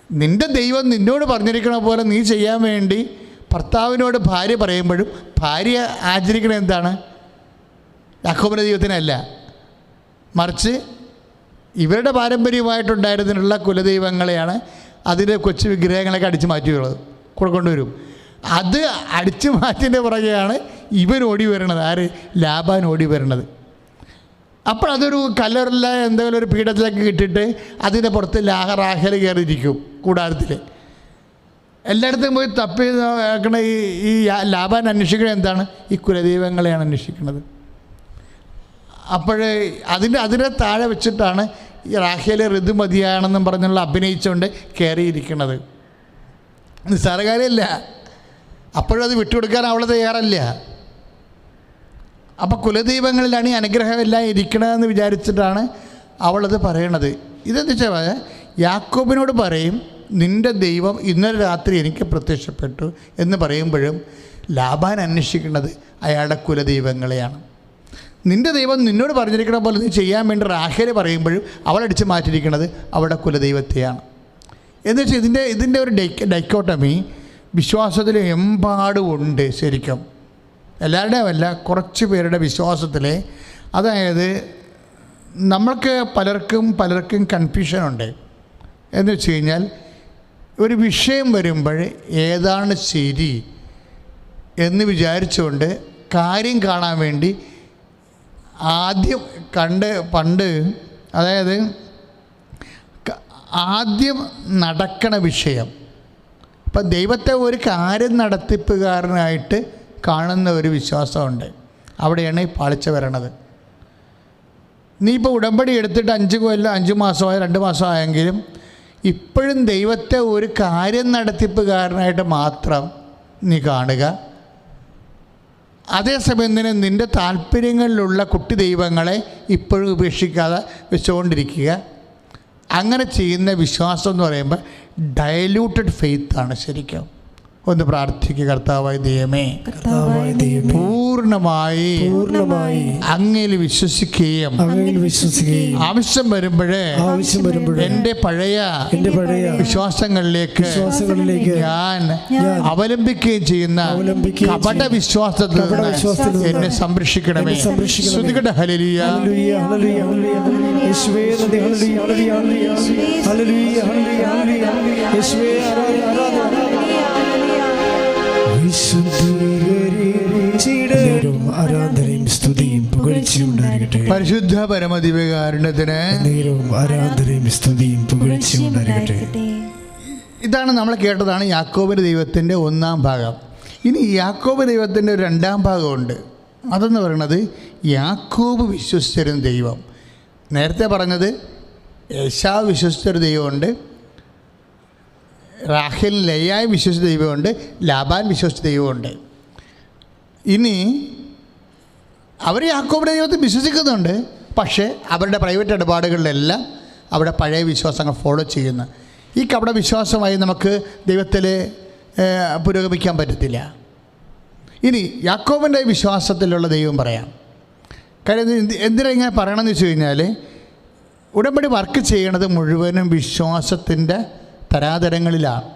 നിൻ്റെ ദൈവം നിന്നോട് പറഞ്ഞിരിക്കണ പോലെ നീ ചെയ്യാൻ വേണ്ടി ഭർത്താവിനോട് ഭാര്യ പറയുമ്പോഴും ഭാര്യ ആചരിക്കണത് എന്താണ്? യാക്കോബിൻ്റെ ദൈവത്തിനല്ല, മറിച്ച് ഇവരുടെ പാരമ്പര്യമായിട്ടുണ്ടായിരുന്നുള്ള കുലദൈവങ്ങളെയാണ്, അതിൻ്റെ കൊച്ചു വിഗ്രഹങ്ങളൊക്കെ അടിച്ചു മാറ്റിയുള്ളത് കൊണ്ടുവരും. അത് അടിച്ചു മാറ്റിൻ്റെ പുറകെയാണ് ഇവൻ ഓടി വരണത്. ആര്? ലാബാൻ ഓടി വരണത്. അപ്പോൾ അതൊരു കല്ലറില്ല എന്തെങ്കിലും ഒരു പീഠത്തിലേക്ക് ഇട്ടിട്ട് അതിൻ്റെ പുറത്ത് റാഹേൽ കയറിയിരിക്കും കൂടാരത്തിൽ. എല്ലായിടത്തും പോയി തപ്പി നോക്കണ ഈ ലാബാൻ അന്വേഷിക്കുന്നത് എന്താണ്? ഈ കുലദൈവങ്ങളെയാണ് അന്വേഷിക്കുന്നത്. അപ്പോൾ അതിൻ്റെ താഴെ വെച്ചിട്ടാണ് ഈ റാഹേൽ ഋതുമതിയാണെന്നും പറഞ്ഞുള്ള അഭിനയിച്ചുകൊണ്ട് കയറിയിരിക്കുന്നത്. നിസ്സാര കാര്യമല്ല. അപ്പോഴും അത് വിട്ടുകൊടുക്കാൻ അവൾ തയ്യാറല്ല. അപ്പോൾ കുലദൈവങ്ങളിലാണ് ഈ അനുഗ്രഹമെല്ലാം ഇരിക്കണമെന്ന് വിചാരിച്ചിട്ടാണ് അവളത് പറയണത്. ഇതെന്ന് വെച്ചാൽ യാക്കോബിനോട് പറയും, നിൻ്റെ ദൈവം ഇന്നലെ രാത്രി എനിക്ക് പ്രത്യക്ഷപ്പെട്ടു എന്ന് പറയുമ്പോഴും ലാബാൻ അന്വേഷിക്കുന്നത് അയാളുടെ കുലദൈവങ്ങളെയാണ്. നിൻ്റെ ദൈവം നിന്നോട് പറഞ്ഞിരിക്കണ പോലെ നീ ചെയ്യാൻ വേണ്ടി റാഹേൽ പറയുമ്പോഴും അവളടിച്ച് മാറ്റിയിരിക്കുന്നത് അവളുടെ കുലദൈവത്തെയാണ്. എന്ന് വെച്ചാൽ ഇതിൻ്റെ ഒരു ഡൈക്കോട്ടമി വിശ്വാസത്തിൽ എമ്പാടും ഉണ്ട്. ശരിക്കും എല്ലാവരുടെയും അല്ല, കുറച്ച് പേരുടെ വിശ്വാസത്തിൽ. അതായത് നമ്മൾക്ക് പലർക്കും കൺഫ്യൂഷനുണ്ട്. എന്ന് വെച്ച് കഴിഞ്ഞാൽ ഒരു വിഷയം വരുമ്പോൾ ഏതാണ് ശരി എന്ന് വിചാരിച്ചുകൊണ്ട് കാര്യം കാണാൻ വേണ്ടി പണ്ട് അതായത് ആദ്യം നടക്കണ വിഷയം, ഇപ്പം ദൈവത്തെ ഒരു കാര്യം നടത്തിപ്പുകാരനായിട്ട് കാണുന്ന ഒരു വിശ്വാസമുണ്ട്. അവിടെയാണ് ഈ പാളിച്ച വരണത്. നീ ഇപ്പോൾ ഉടമ്പടി എടുത്തിട്ട് 5 മാസമായോ 2 മാസമായെങ്കിലും ഇപ്പോഴും ദൈവത്തെ ഒരു കാര്യം നടത്തിപ്പുകാരനായിട്ട് മാത്രം നീ കാണുക. അതേസമയം തന്നെ നിൻ്റെ താല്പര്യങ്ങളിലുള്ള കുട്ടി ദൈവങ്ങളെ ഇപ്പോഴും ഉപേക്ഷിക്കാതെ വെച്ചുകൊണ്ടിരിക്കുക. അങ്ങനെ ചെയ്യുന്ന വിശ്വാസം എന്ന് പറയുമ്പോൾ ഡയലൂട്ടഡ് ഫെയ്ത്താണ് ശരിക്കും. ഒന്ന് പ്രാർത്ഥിക്കുക. കർത്താവായ ദൈവമേ, പൂർണ്ണമായി അങ്ങയിൽ വിശ്വസിക്കുകയും ആവശ്യം വരുമ്പോഴേ എൻ്റെ പഴയ വിശ്വാസങ്ങളിലേക്ക് ഞാൻ അവലംബിക്കുകയും ചെയ്യുന്ന കപട വിശ്വാസത്തിൽ നിന്ന് എന്നെ സംരക്ഷിക്കണമേ. ശ്രുതികട ഹല്ലേലൂയ. ആരാധനയും സ്തുതിയും പുകഴ്ചയും ഉണ്ടായിരിക്കട്ടെ. പരിശുദ്ധ പരമദിവ്യകാരുണ്യത്തിന് ആരാധനയും സ്തുതിയും പുകഴ്ചയും ഉണ്ടായിരിക്കട്ടെ. ഇതാണ് നമ്മൾ കേട്ടതാണ് യാക്കോബിൻ്റെ ദൈവത്തിൻ്റെ 1-ാം ഭാഗം. ഇനി യാക്കോബ് ദൈവത്തിൻ്റെ ഒരു 2-ാം ഭാഗമുണ്ട്. അതെന്ന് പറയുന്നത് യാക്കോബ് വിശ്വസിച്ചൊരു ദൈവം. നേരത്തെ പറഞ്ഞത് ഏശാവ് വിശ്വസിച്ചൊരു ദൈവമുണ്ട്, റാഹേൽ ലേയായി വിശ്വസിച്ച ദൈവമുണ്ട്, ലാബാൻ വിശ്വസിച്ച ദൈവമുണ്ട്. ഇനി അവർ യാക്കോബിൻ്റെ ദൈവത്തെ വിശ്വസിക്കുന്നുണ്ട്, പക്ഷേ അവരുടെ പ്രൈവറ്റ് ഇടപാടുകളിലെല്ലാം അവിടെ പഴയ വിശ്വാസങ്ങൾ ഫോളോ ചെയ്യുന്നു. ഈ കപട വിശ്വാസമായി നമുക്ക് ദൈവത്തിൽ പുരോഗമിക്കാൻ പറ്റത്തില്ല. ഇനി യാക്കോബിൻ്റെ വിശ്വാസത്തിലുള്ള ദൈവം പറയാം. കാര്യം എന്തിനാ ഇങ്ങനെ പറയണമെന്ന് വെച്ച് കഴിഞ്ഞാൽ ഉടമ്പടി വർക്ക് ചെയ്യണത് മുഴുവനും വിശ്വാസത്തിൻ്റെ തരാതരങ്ങളിലാണ്.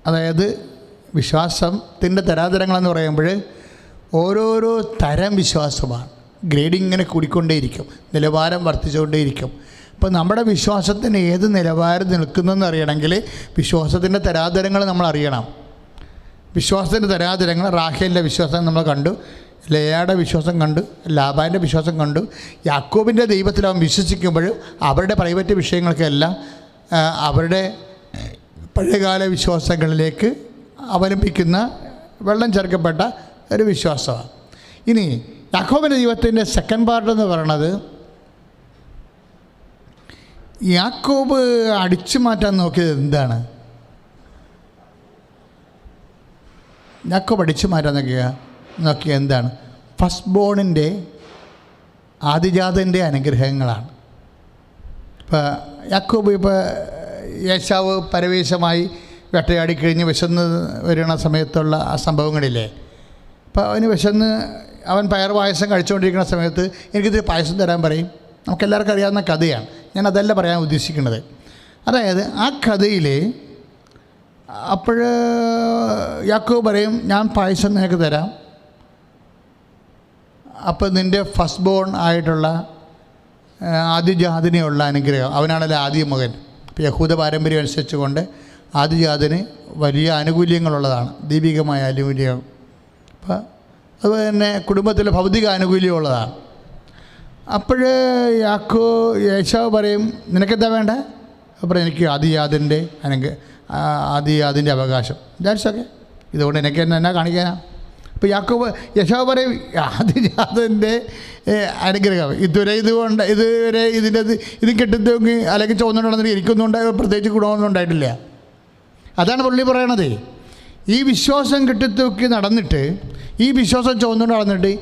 അതായത് വിശ്വാസത്തിൻ്റെ തരാതരങ്ങളെന്ന് പറയുമ്പോൾ ഓരോരോ തരം വിശ്വാസമാണ്. ഗ്രേഡിങ് ഇങ്ങനെ കൂടിക്കൊണ്ടേയിരിക്കും, നിലവാരം വർദ്ധിച്ചുകൊണ്ടേയിരിക്കും. അപ്പോൾ നമ്മുടെ വിശ്വാസത്തിന് ഏത് നിലവാരം നിൽക്കുന്നതെന്ന് അറിയണമെങ്കിൽ വിശ്വാസത്തിൻ്റെ തരാതരങ്ങൾ നമ്മൾ അറിയണം. വിശ്വാസത്തിൻ്റെ തരാതരങ്ങൾ റാഹേലിൻ്റെ വിശ്വാസം നമ്മൾ കണ്ടു, ലേയായുടെ വിശ്വാസം കണ്ടു, ലാബാൻ്റെ വിശ്വാസം കണ്ടു. യാക്കോബിൻ്റെ ദൈവത്തിൽ അവൻ വിശ്വസിക്കുമ്പോഴും അവരുടെ പ്രൈവറ്റ് വിഷയങ്ങൾക്കെല്ലാം അവരുടെ പഴയകാല വിശ്വാസങ്ങളിലേക്ക് അവലംബിക്കുന്ന വെള്ളം ചേർക്കപ്പെട്ട ഒരു വിശ്വാസമാണ്. ഇനി യാക്കോബിൻ്റെ ദൈവത്തിൻ്റെ സെക്കൻഡ് പാർട്ട് എന്ന് പറയുന്നത് യാക്കോബ് അടിച്ചു മാറ്റാൻ നോക്കിയത് എന്താണ്? യാക്കോബ് അടിച്ചു മാറ്റാൻ നോക്കിയ എന്താണ്? ഫസ്റ്റ് ബോണിൻ്റെ ആദിജാതൻ്റെ അനുഗ്രഹങ്ങളാണ്. ഇപ്പോൾ യാക്കോബ് ഏശാവ് പരവേശമായി വേട്ടയാടി കഴിഞ്ഞ് വിശന്ന് വരുന്ന സമയത്തുള്ള ആ സംഭവങ്ങളില്ലേ, അപ്പോൾ അവന് വിശന്ന് അവൻ പയർ പായസം കഴിച്ചുകൊണ്ടിരിക്കുന്ന സമയത്ത് എനിക്കിത് പായസം തരാൻ പറയും. നമുക്കെല്ലാവർക്കും അറിയാവുന്ന കഥയാണ്, ഞാൻ അതല്ല പറയാൻ ഉദ്ദേശിക്കുന്നത്. അതായത് ആ കഥയിൽ അപ്പോൾ യാക്കോബ് പറയും, ഞാൻ പായസം നിനക്ക് തരാം, അപ്പോൾ നിൻ്റെ ഫസ്റ്റ് ബോൺ ആയിട്ടുള്ള ആദിജാതിനുള്ള അനുഗ്രഹം, അവനാണല്ലോ ആദ്യ മകൻ. ഇപ്പോൾ യഹൂദ പാരമ്പര്യം അനുസരിച്ചുകൊണ്ട് ആദിജാതിന് വലിയ ആനുകൂല്യങ്ങളുള്ളതാണ്, ദൈവികമായ ആനുകൂല്യം. അപ്പോൾ അതുപോലെ തന്നെ കുടുംബത്തിലെ ഭൗതിക ആനുകൂല്യമുള്ളതാണ്. അപ്പോൾ യേശാവ് പറയും, നിനക്കെന്താ വേണ്ട? അപ്പോൾ എനിക്ക് ആദിജാതിൻ്റെ അവകാശം. ദാറ്റ്സ് ഓക്കെ, ഇതുകൊണ്ട് എനിക്ക് എന്നാ കാണിക്കാനാ? ഇപ്പോൾ യാക്കോബ് യശോവ പറയും ആദിജാതൻ്റെ അനുഗ്രഹം ഇതുവരെ ഇത് കെട്ടിത്തൂങ്ങി അല്ലെങ്കിൽ ചുവന്നുകൊണ്ട് നടന്നിട്ട് എനിക്കൊന്നും പ്രത്യേകിച്ച് ഗുണമൊന്നും ഉണ്ടായിട്ടില്ല. അതാണ് പുള്ളി പറയണത്. ഈ വിശ്വാസം കെട്ടിത്തൂക്കി നടന്നിട്ട്, ഈ വിശ്വാസം ചുവന്നുകൊണ്ട് നടന്നിട്ട്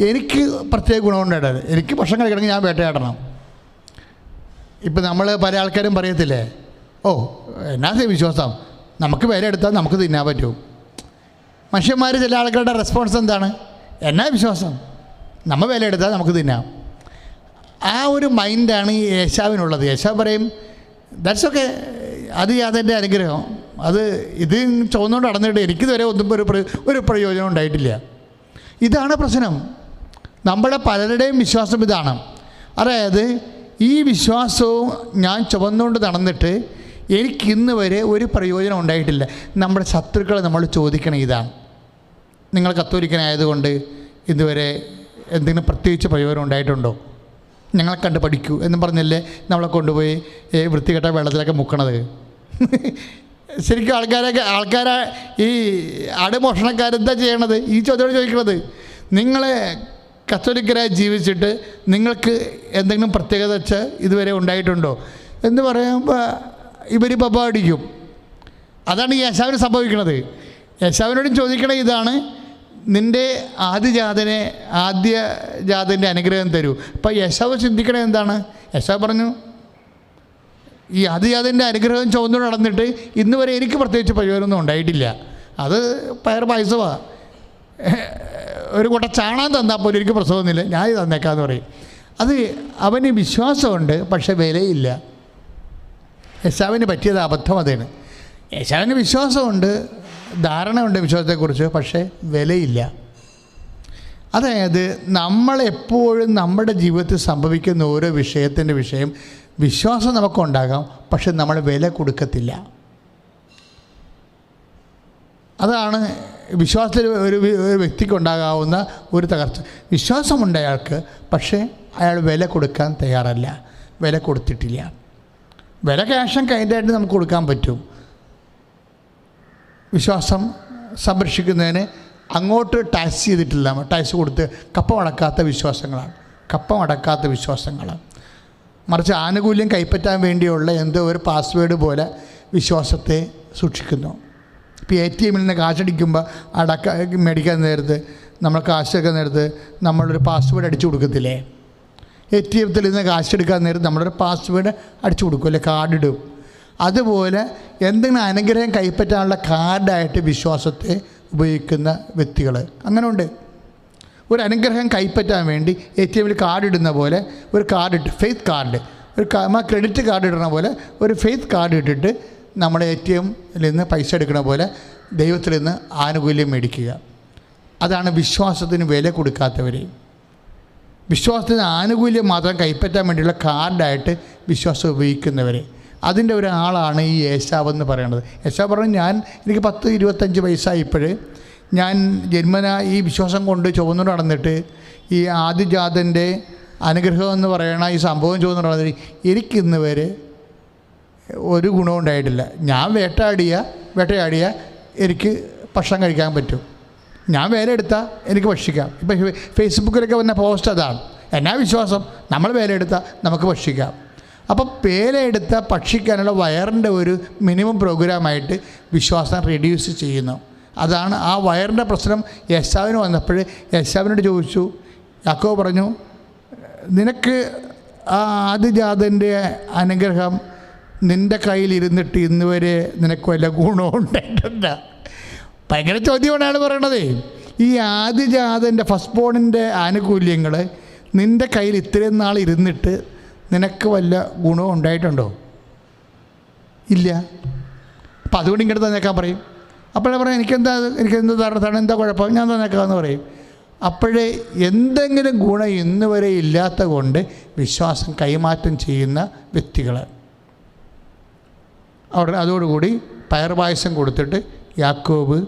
എനിക്ക് പ്രത്യേക ഗുണമുണ്ടായിട്ടത്. എനിക്ക് ഭക്ഷണം കഴിക്കണമെങ്കിൽ ഞാൻ വേട്ടയാടണം. ഇപ്പം നമ്മൾ പല ആൾക്കാരും പറയത്തില്ലേ, ഓ എന്നാ വിശ്വാസം, നമുക്ക് വില എടുത്താൽ നമുക്ക് തിന്നാൻ പറ്റും. മനുഷ്യന്മാർ ചില ആൾക്കാരുടെ റെസ്പോൺസ് എന്താണ്, എന്നാ വിശ്വാസം, നമ്മൾ വില എടുത്താൽ നമുക്ക് തിന്നാം. ആ ഒരു മൈൻഡാണ് ഈ യേശാവിനുള്ളത്. യേശാവ് പറയും ദാറ്റ്സ് ഓക്കെ, അത് യാതൊരു അനുഗ്രഹം, അത് ഇത് ചുവന്നുകൊണ്ട് നടന്നിട്ട് എനിക്കിതുവരെ ഒന്നും ഒരു പ്രയോജനം ഉണ്ടായിട്ടില്ല. ഇതാണ് പ്രശ്നം. നമ്മുടെ പലരുടെയും വിശ്വാസം ഇതാണ്. അതായത് ഈ വിശ്വാസവും ഞാൻ ചുവന്നുകൊണ്ട് നടന്നിട്ട് എനിക്കിന്ന് വരെ ഒരു പ്രയോജനം ഉണ്ടായിട്ടില്ല. നമ്മുടെ ശത്രുക്കളെ നമ്മൾ ചോദിക്കണം ഇതാണ്, നിങ്ങൾ കത്തോലിക്കനായതുകൊണ്ട് ഇതുവരെ എന്തെങ്കിലും പ്രത്യേകിച്ച് പ്രയോജനം ഉണ്ടായിട്ടുണ്ടോ, ഞങ്ങളെ കണ്ട് പഠിക്കൂ എന്നും പറഞ്ഞല്ലേ നമ്മളെ കൊണ്ടുപോയി വൃത്തികെട്ട വെള്ളത്തിലൊക്കെ മുക്കണത്. ശരിക്കും ആൾക്കാരെ ഈ ആടുമോഷണക്കാരെന്താ ചെയ്യണത്? ഈ ചോദ്യമാണ് ചോദിക്കുന്നത്. നിങ്ങളെ കത്തോലിക്കരായി ജീവിച്ചിട്ട് നിങ്ങൾക്ക് എന്തെങ്കിലും പ്രത്യേകത വെച്ച് ഇതുവരെ ഉണ്ടായിട്ടുണ്ടോ എന്ന് പറയുമ്പോൾ ഇവർ പപ്പ അടിക്കും. അതാണ് ഈ യേശാവിന് സംഭവിക്കുന്നത്. യേശാവിനോടും ചോദിക്കണേ ഇതാണ്, നിൻ്റെ ആദ്യജാതൻ്റെ അനുഗ്രഹം തരൂ. അപ്പം യേശാവ് ചിന്തിക്കണേ എന്താണ്? യേശാവ് പറഞ്ഞു ഈ ആദ്യജാതൻ്റെ അനുഗ്രഹം ചുവന്നുകൊണ്ട് നടന്നിട്ട് ഇന്ന് വരെ എനിക്ക് പ്രത്യേകിച്ച് പ്രയോജനമൊന്നും ഉണ്ടായിട്ടില്ല. അത് പയർ പായസമാണ്, ഒരു കൂട്ട ചാണാൻ തന്നാൽ പോലും എനിക്ക് പ്രസവമൊന്നുമില്ല, ഞാൻ തന്നേക്കാന്ന് പറയും. അത് അവന് വിശ്വാസമുണ്ട്, പക്ഷേ വിലയില്ല. യേശാവിന് പറ്റിയത് അബദ്ധം അതാണ്. യേശാവിന് വിശ്വാസമുണ്ട്, ധാരണയുണ്ട് വിശ്വാസത്തെക്കുറിച്ച്, പക്ഷേ വിലയില്ല. അതായത് നമ്മളെപ്പോഴും നമ്മുടെ ജീവിതത്തിൽ സംഭവിക്കുന്ന ഓരോ വിഷയത്തിൻ്റെ വിഷയം വിശ്വാസം നമുക്കുണ്ടാകാം, പക്ഷെ നമ്മൾ വില കൊടുക്കത്തില്ല. അതാണ് വിശ്വാസത്തിൽ ഒരു വ്യക്തിക്കുണ്ടാകാവുന്ന ഒരു തകർച്ച. വിശ്വാസമുണ്ട് അയാൾക്ക്, പക്ഷേ അയാൾ വില കൊടുക്കാൻ തയ്യാറല്ല, വില കൊടുത്തിട്ടില്ല. വില ക്യാഷും കൈൻഡായിട്ട് നമുക്ക് കൊടുക്കാൻ പറ്റും. വിശ്വാസം സംരക്ഷിക്കുന്നതിന് അങ്ങോട്ട് ടാക്സ് ചെയ്തിട്ടില്ല, ടാക്സ് കൊടുത്ത് കപ്പമടക്കാത്ത വിശ്വാസങ്ങളാണ്. മറിച്ച് ആനുകൂല്യം കൈപ്പറ്റാൻ വേണ്ടിയുള്ള എന്തോ ഒരു പാസ്വേഡ് പോലെ വിശ്വാസത്തെ സൂക്ഷിക്കുന്നു. ഇപ്പോൾ ATM നിന്ന് കാശടിക്കുമ്പോൾ മേടിക്കാൻ നേരത്ത്, നമ്മൾ കാശെടുക്കാൻ നേരത്ത് നമ്മളൊരു പാസ്വേഡ് അടിച്ചു കൊടുക്കത്തില്ലേ? ATM നിന്ന് കാശെടുക്കാൻ നേരത്ത് നമ്മളൊരു പാസ്വേഡ് അടിച്ചു കൊടുക്കും, അല്ലെ കാർഡിടും. അതുപോലെ എന്തെങ്കിലും അനുഗ്രഹം കൈപ്പറ്റാനുള്ള കാർഡായിട്ട് വിശ്വാസത്തെ ഉപയോഗിക്കുന്ന വ്യക്തികൾ അങ്ങനെ ഉണ്ട്. ഒരു അനുഗ്രഹം കൈപ്പറ്റാൻ വേണ്ടി ATM കാർഡ് ഇടുന്ന പോലെ ഒരു കാർഡ് ഇട്ട്, ഫെയ്ത്ത് കാർഡ്, ഒരു ക്രെഡിറ്റ് കാർഡ് ഇടുന്ന പോലെ ഒരു ഫെയ്ത്ത് കാർഡ് ഇട്ടിട്ട് നമ്മൾ ATM നിന്ന് പൈസ എടുക്കുന്ന പോലെ ദൈവത്തിൽ നിന്ന് ആനുകൂല്യം മേടിക്കുക. അതാണ് വിശ്വാസത്തിന് വില കൊടുക്കാത്തവർ. വിശ്വാസത്തിന് ആനുകൂല്യം മാത്രം കൈപ്പറ്റാൻ വേണ്ടിയുള്ള കാർഡായിട്ട് വിശ്വാസം ഉപയോഗിക്കുന്നവർ. അതിൻ്റെ ഒരാളാണ് ഈ യേശാവെന്ന് പറയുന്നത്. യേശാവ് പറഞ്ഞു, എനിക്ക് 10-25 വയസ്സായപ്പോൾ ഞാൻ ജന്മന ഈ വിശ്വാസം കൊണ്ട് ചുവന്നു നടന്നിട്ട് ഈ ആദിജാതൻ്റെ അനുഗ്രഹം എന്ന് പറയണ ഈ സംഭവം ചുവന്നു നടന്നിട്ട് എനിക്കിന്ന് വരെ ഒരു ഗുണവും ഉണ്ടായിട്ടില്ല. ഞാൻ വേട്ടയാടിയ എനിക്ക് ഭക്ഷണം കഴിക്കാൻ പറ്റും, ഞാൻ വേല എടുത്താൽ എനിക്ക് ഭക്ഷിക്കാം. ഇപ്പം ഫേസ്ബുക്കിലൊക്കെ വന്ന പോസ്റ്റ് അതാണ്, എന്നാ വിശ്വാസം, നമ്മൾ വേല എടുത്താൽ നമുക്ക് ഭക്ഷിക്കാം. അപ്പോൾ വേലയെടുത്ത ഭക്ഷിക്കാനുള്ള വയറിൻ്റെ ഒരു മിനിമം പ്രോഗ്രാമായിട്ട് വിശ്വാസം റെഡ്യൂസ് ചെയ്യുന്നു. അതാണ് ആ വയറിൻ്റെ പ്രശ്നം യേശാവിന് വന്നപ്പോൾ യേശാവിനോട് ചോദിച്ചു. യാക്കോബ് പറഞ്ഞു, നിനക്ക് ആ ആദിജാതൻ്റെ അനുഗ്രഹം നിൻ്റെ കയ്യിലിരുന്നിട്ട് ഇന്ന് വരെ നിനക്ക് വല്ല ഗുണവും ഉണ്ടായിട്ടില്ല. ഭയങ്കര ചോദ്യമാണ് അയാൾ പറയണത്. ഈ ആദിജാതൻ്റെ ഫസ്റ്റ് ബോണിൻ്റെ ആനുകൂല്യങ്ങൾ നിൻ്റെ കയ്യിൽ ഇത്രയും നാൾ ഇരുന്നിട്ട് നിനക്ക് വല്ല ഗുണവും ഉണ്ടായിട്ടുണ്ടോ? ഇല്ല. അപ്പം അതുകൊണ്ട് ഇങ്ങോട്ട് തന്നേക്കാൻ പറയും. അപ്പോഴേ പറയാം, എനിക്കെന്താ തരണത്താണ്, എന്താ കുഴപ്പം, ഞാൻ തന്നേക്കാമെന്ന് പറയും. അപ്പോഴേ എന്തെങ്കിലും ഗുണം ഇന്ന് വരെ ഇല്ലാത്ത കൊണ്ട് വിശ്വാസം കൈമാറ്റം ചെയ്യുന്ന വ്യക്തികൾ അവിടെ അതോടുകൂടി പയർപായസം കൊടുത്തിട്ട് യാക്കോബ്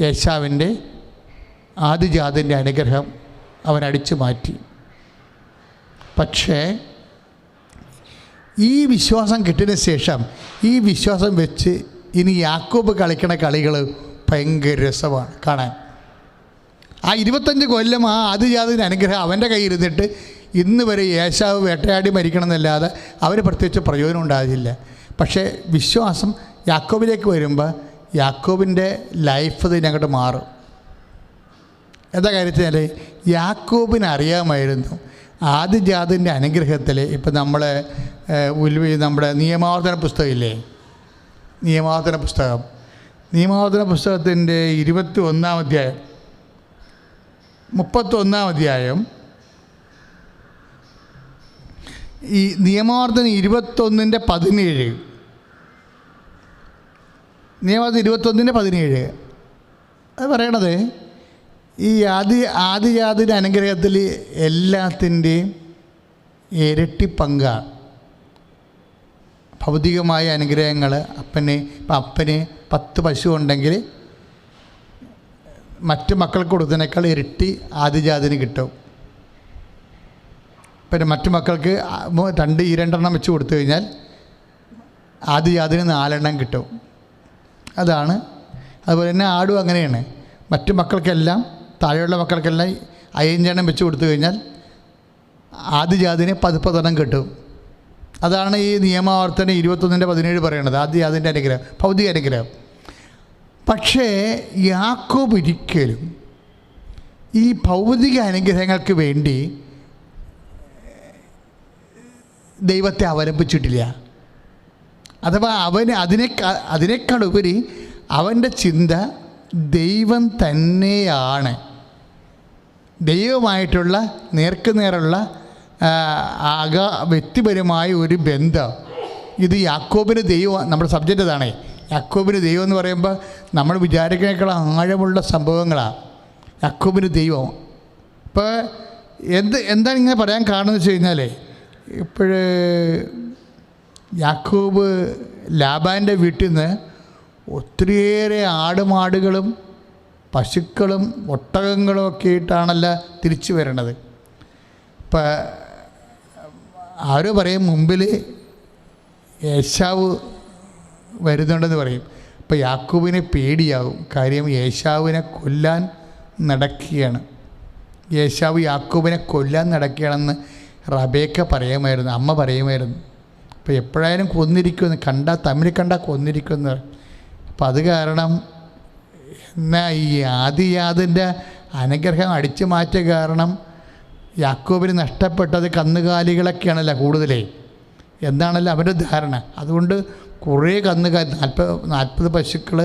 യേശാവിൻ്റെ ആദിജാതൻ്റെ അനുഗ്രഹം അവൻ അടിച്ചു മാറ്റി. പക്ഷേ ഈ വിശ്വാസം കിട്ടിയതിന് ശേഷം ഈ വിശ്വാസം വെച്ച് ഇനി യാക്കോബ് കളിക്കണ കളികൾ ഭയങ്കര രസമാണ് കാണാൻ. ആ 25 കൊല്ലം ആ ആദിജാതൻ്റെ അനുഗ്രഹം അവൻ്റെ കയ്യിരുന്നിട്ട് ഇന്ന് വരെ ഏശാവ് വേട്ടയാടി മരിക്കണം എന്നല്ലാതെ അവന് പ്രത്യേകിച്ച് പ്രയോജനം ഉണ്ടാകില്ല. പക്ഷേ വിശ്വാസം യാക്കോബിലേക്ക് വരുമ്പോൾ യാക്കോബിൻ്റെ ലൈഫ് ഇതിനങ്ങോട്ട് മാറും. എന്താ കാര്യത്തിൽ യാക്കോബിന് അറിയാമായിരുന്നു ആദിജാതൻ്റെ അനുഗ്രഹത്തിൽ. ഇപ്പം നമ്മുടെ നിയമാവർത്തന പുസ്തകമില്ലേ, നിയമാവർത്തന പുസ്തകത്തിൻ്റെ 21-ാം അധ്യായം 31-ാം അധ്യായം ഈ നിയമാവർത്തനം 21-17 നിയമാവർത്തനം 21-17 അത് പറയണത് ഈ ആദിജാതിൻ്റെ അനുഗ്രഹത്തിൽ എല്ലാത്തിൻ്റെയും ഇരട്ടി പങ്കാണ്. ഭൗതികമായ അനുഗ്രഹങ്ങൾ അപ്പന് 10 പശു ഉണ്ടെങ്കിൽ മറ്റ് മക്കൾക്ക് കൊടുത്തതിനേക്കാൾ ഇരട്ടി ആദിജാതിന് കിട്ടും. പിന്നെ മറ്റു മക്കൾക്ക് 2 വെച്ച് കൊടുത്തു കഴിഞ്ഞാൽ ആദിജാതിന് 4 കിട്ടും. അതാണ്. അതുപോലെ തന്നെ ആടും അങ്ങനെയാണ്. മറ്റു മക്കൾക്കെല്ലാം താഴെയുള്ള മക്കൾക്കെല്ലാം 5 വെച്ച് കൊടുത്തു കഴിഞ്ഞാൽ ആദിജാതിന് 10 കിട്ടും. അതാണ് ഈ നിയമാവർത്തനം 21-17 പറയണത്, ആദിജാതിൻ്റെ അനുഗ്രഹം, ഭൗതിക അനുഗ്രഹം. പക്ഷേ യാക്കോബ് ഒരിക്കലും ഈ ഭൗതിക അനുഗ്രഹങ്ങൾക്ക് വേണ്ടി ദൈവത്തെ അവലംബിച്ചിട്ടില്ല. അഥവാ അതിനേക്കാൾ ഉപരി അവൻ്റെ ചിന്ത ദൈവം തന്നെയാണ്. ദൈവമായിട്ടുള്ള നേർക്കുനേറുള്ള വ്യക്തിപരമായ ഒരു ബന്ധം. ഇത് യാക്കോബിന് ദൈവം, നമ്മുടെ സബ്ജക്റ്റ് അതാണേ. യാക്കോബിന് ദൈവം എന്ന് പറയുമ്പോൾ നമ്മൾ വിചാരിക്കുന്നതിനേക്കാൾ ആഴമുള്ള സംഭവങ്ങളാണ് യാക്കോബിന് ദൈവം. ഇപ്പോൾ എന്താണ് ഇങ്ങനെ പറയാൻ കാരണം എന്ന് വെച്ച് കഴിഞ്ഞാൽ, യാക്കോബ് ലാബാൻ്റെ വീട്ടിൽ നിന്ന് ഒത്തിരിയേറെ ആടുമാടുകളും പശുക്കളും ഒട്ടകങ്ങളും ഒക്കെ ആയിട്ടാണല്ലോ തിരിച്ചു വരണത്. ഇപ്പം ആരോ പറയും മുമ്പിൽ ഏശാവ് വരുന്നുണ്ടെന്ന് പറയും. അപ്പോൾ യാക്കോബിനെ പേടിയാവും. കാര്യം ഏശാവിനെ കൊല്ലാൻ നടക്കുകയാണ്. യാക്കോബിനെ കൊല്ലാൻ നടക്കുകയാണെന്ന് റബേക്ക പറയുമായിരുന്നു, അമ്മ പറയുമായിരുന്നു. അപ്പോൾ എപ്പോഴായാലും കൊന്നിരിക്കുമെന്ന് തമ്മിൽ കണ്ടാൽ കൊന്നിരിക്കുമെന്ന്. അപ്പം അത് കാരണം എന്നാൽ ഈ ആദിജാതിൻ്റെ അനുഗ്രഹം അടിച്ചു മാറ്റിയ കാരണം യാക്കോബിന് നഷ്ടപ്പെട്ടത് കന്നുകാലികളൊക്കെയാണല്ലോ കൂടുതലേ എന്താണല്ലോ അവൻ്റെ ധാരണ. അതുകൊണ്ട് കുറേ കന്നുകാലി 40 പശുക്കൾ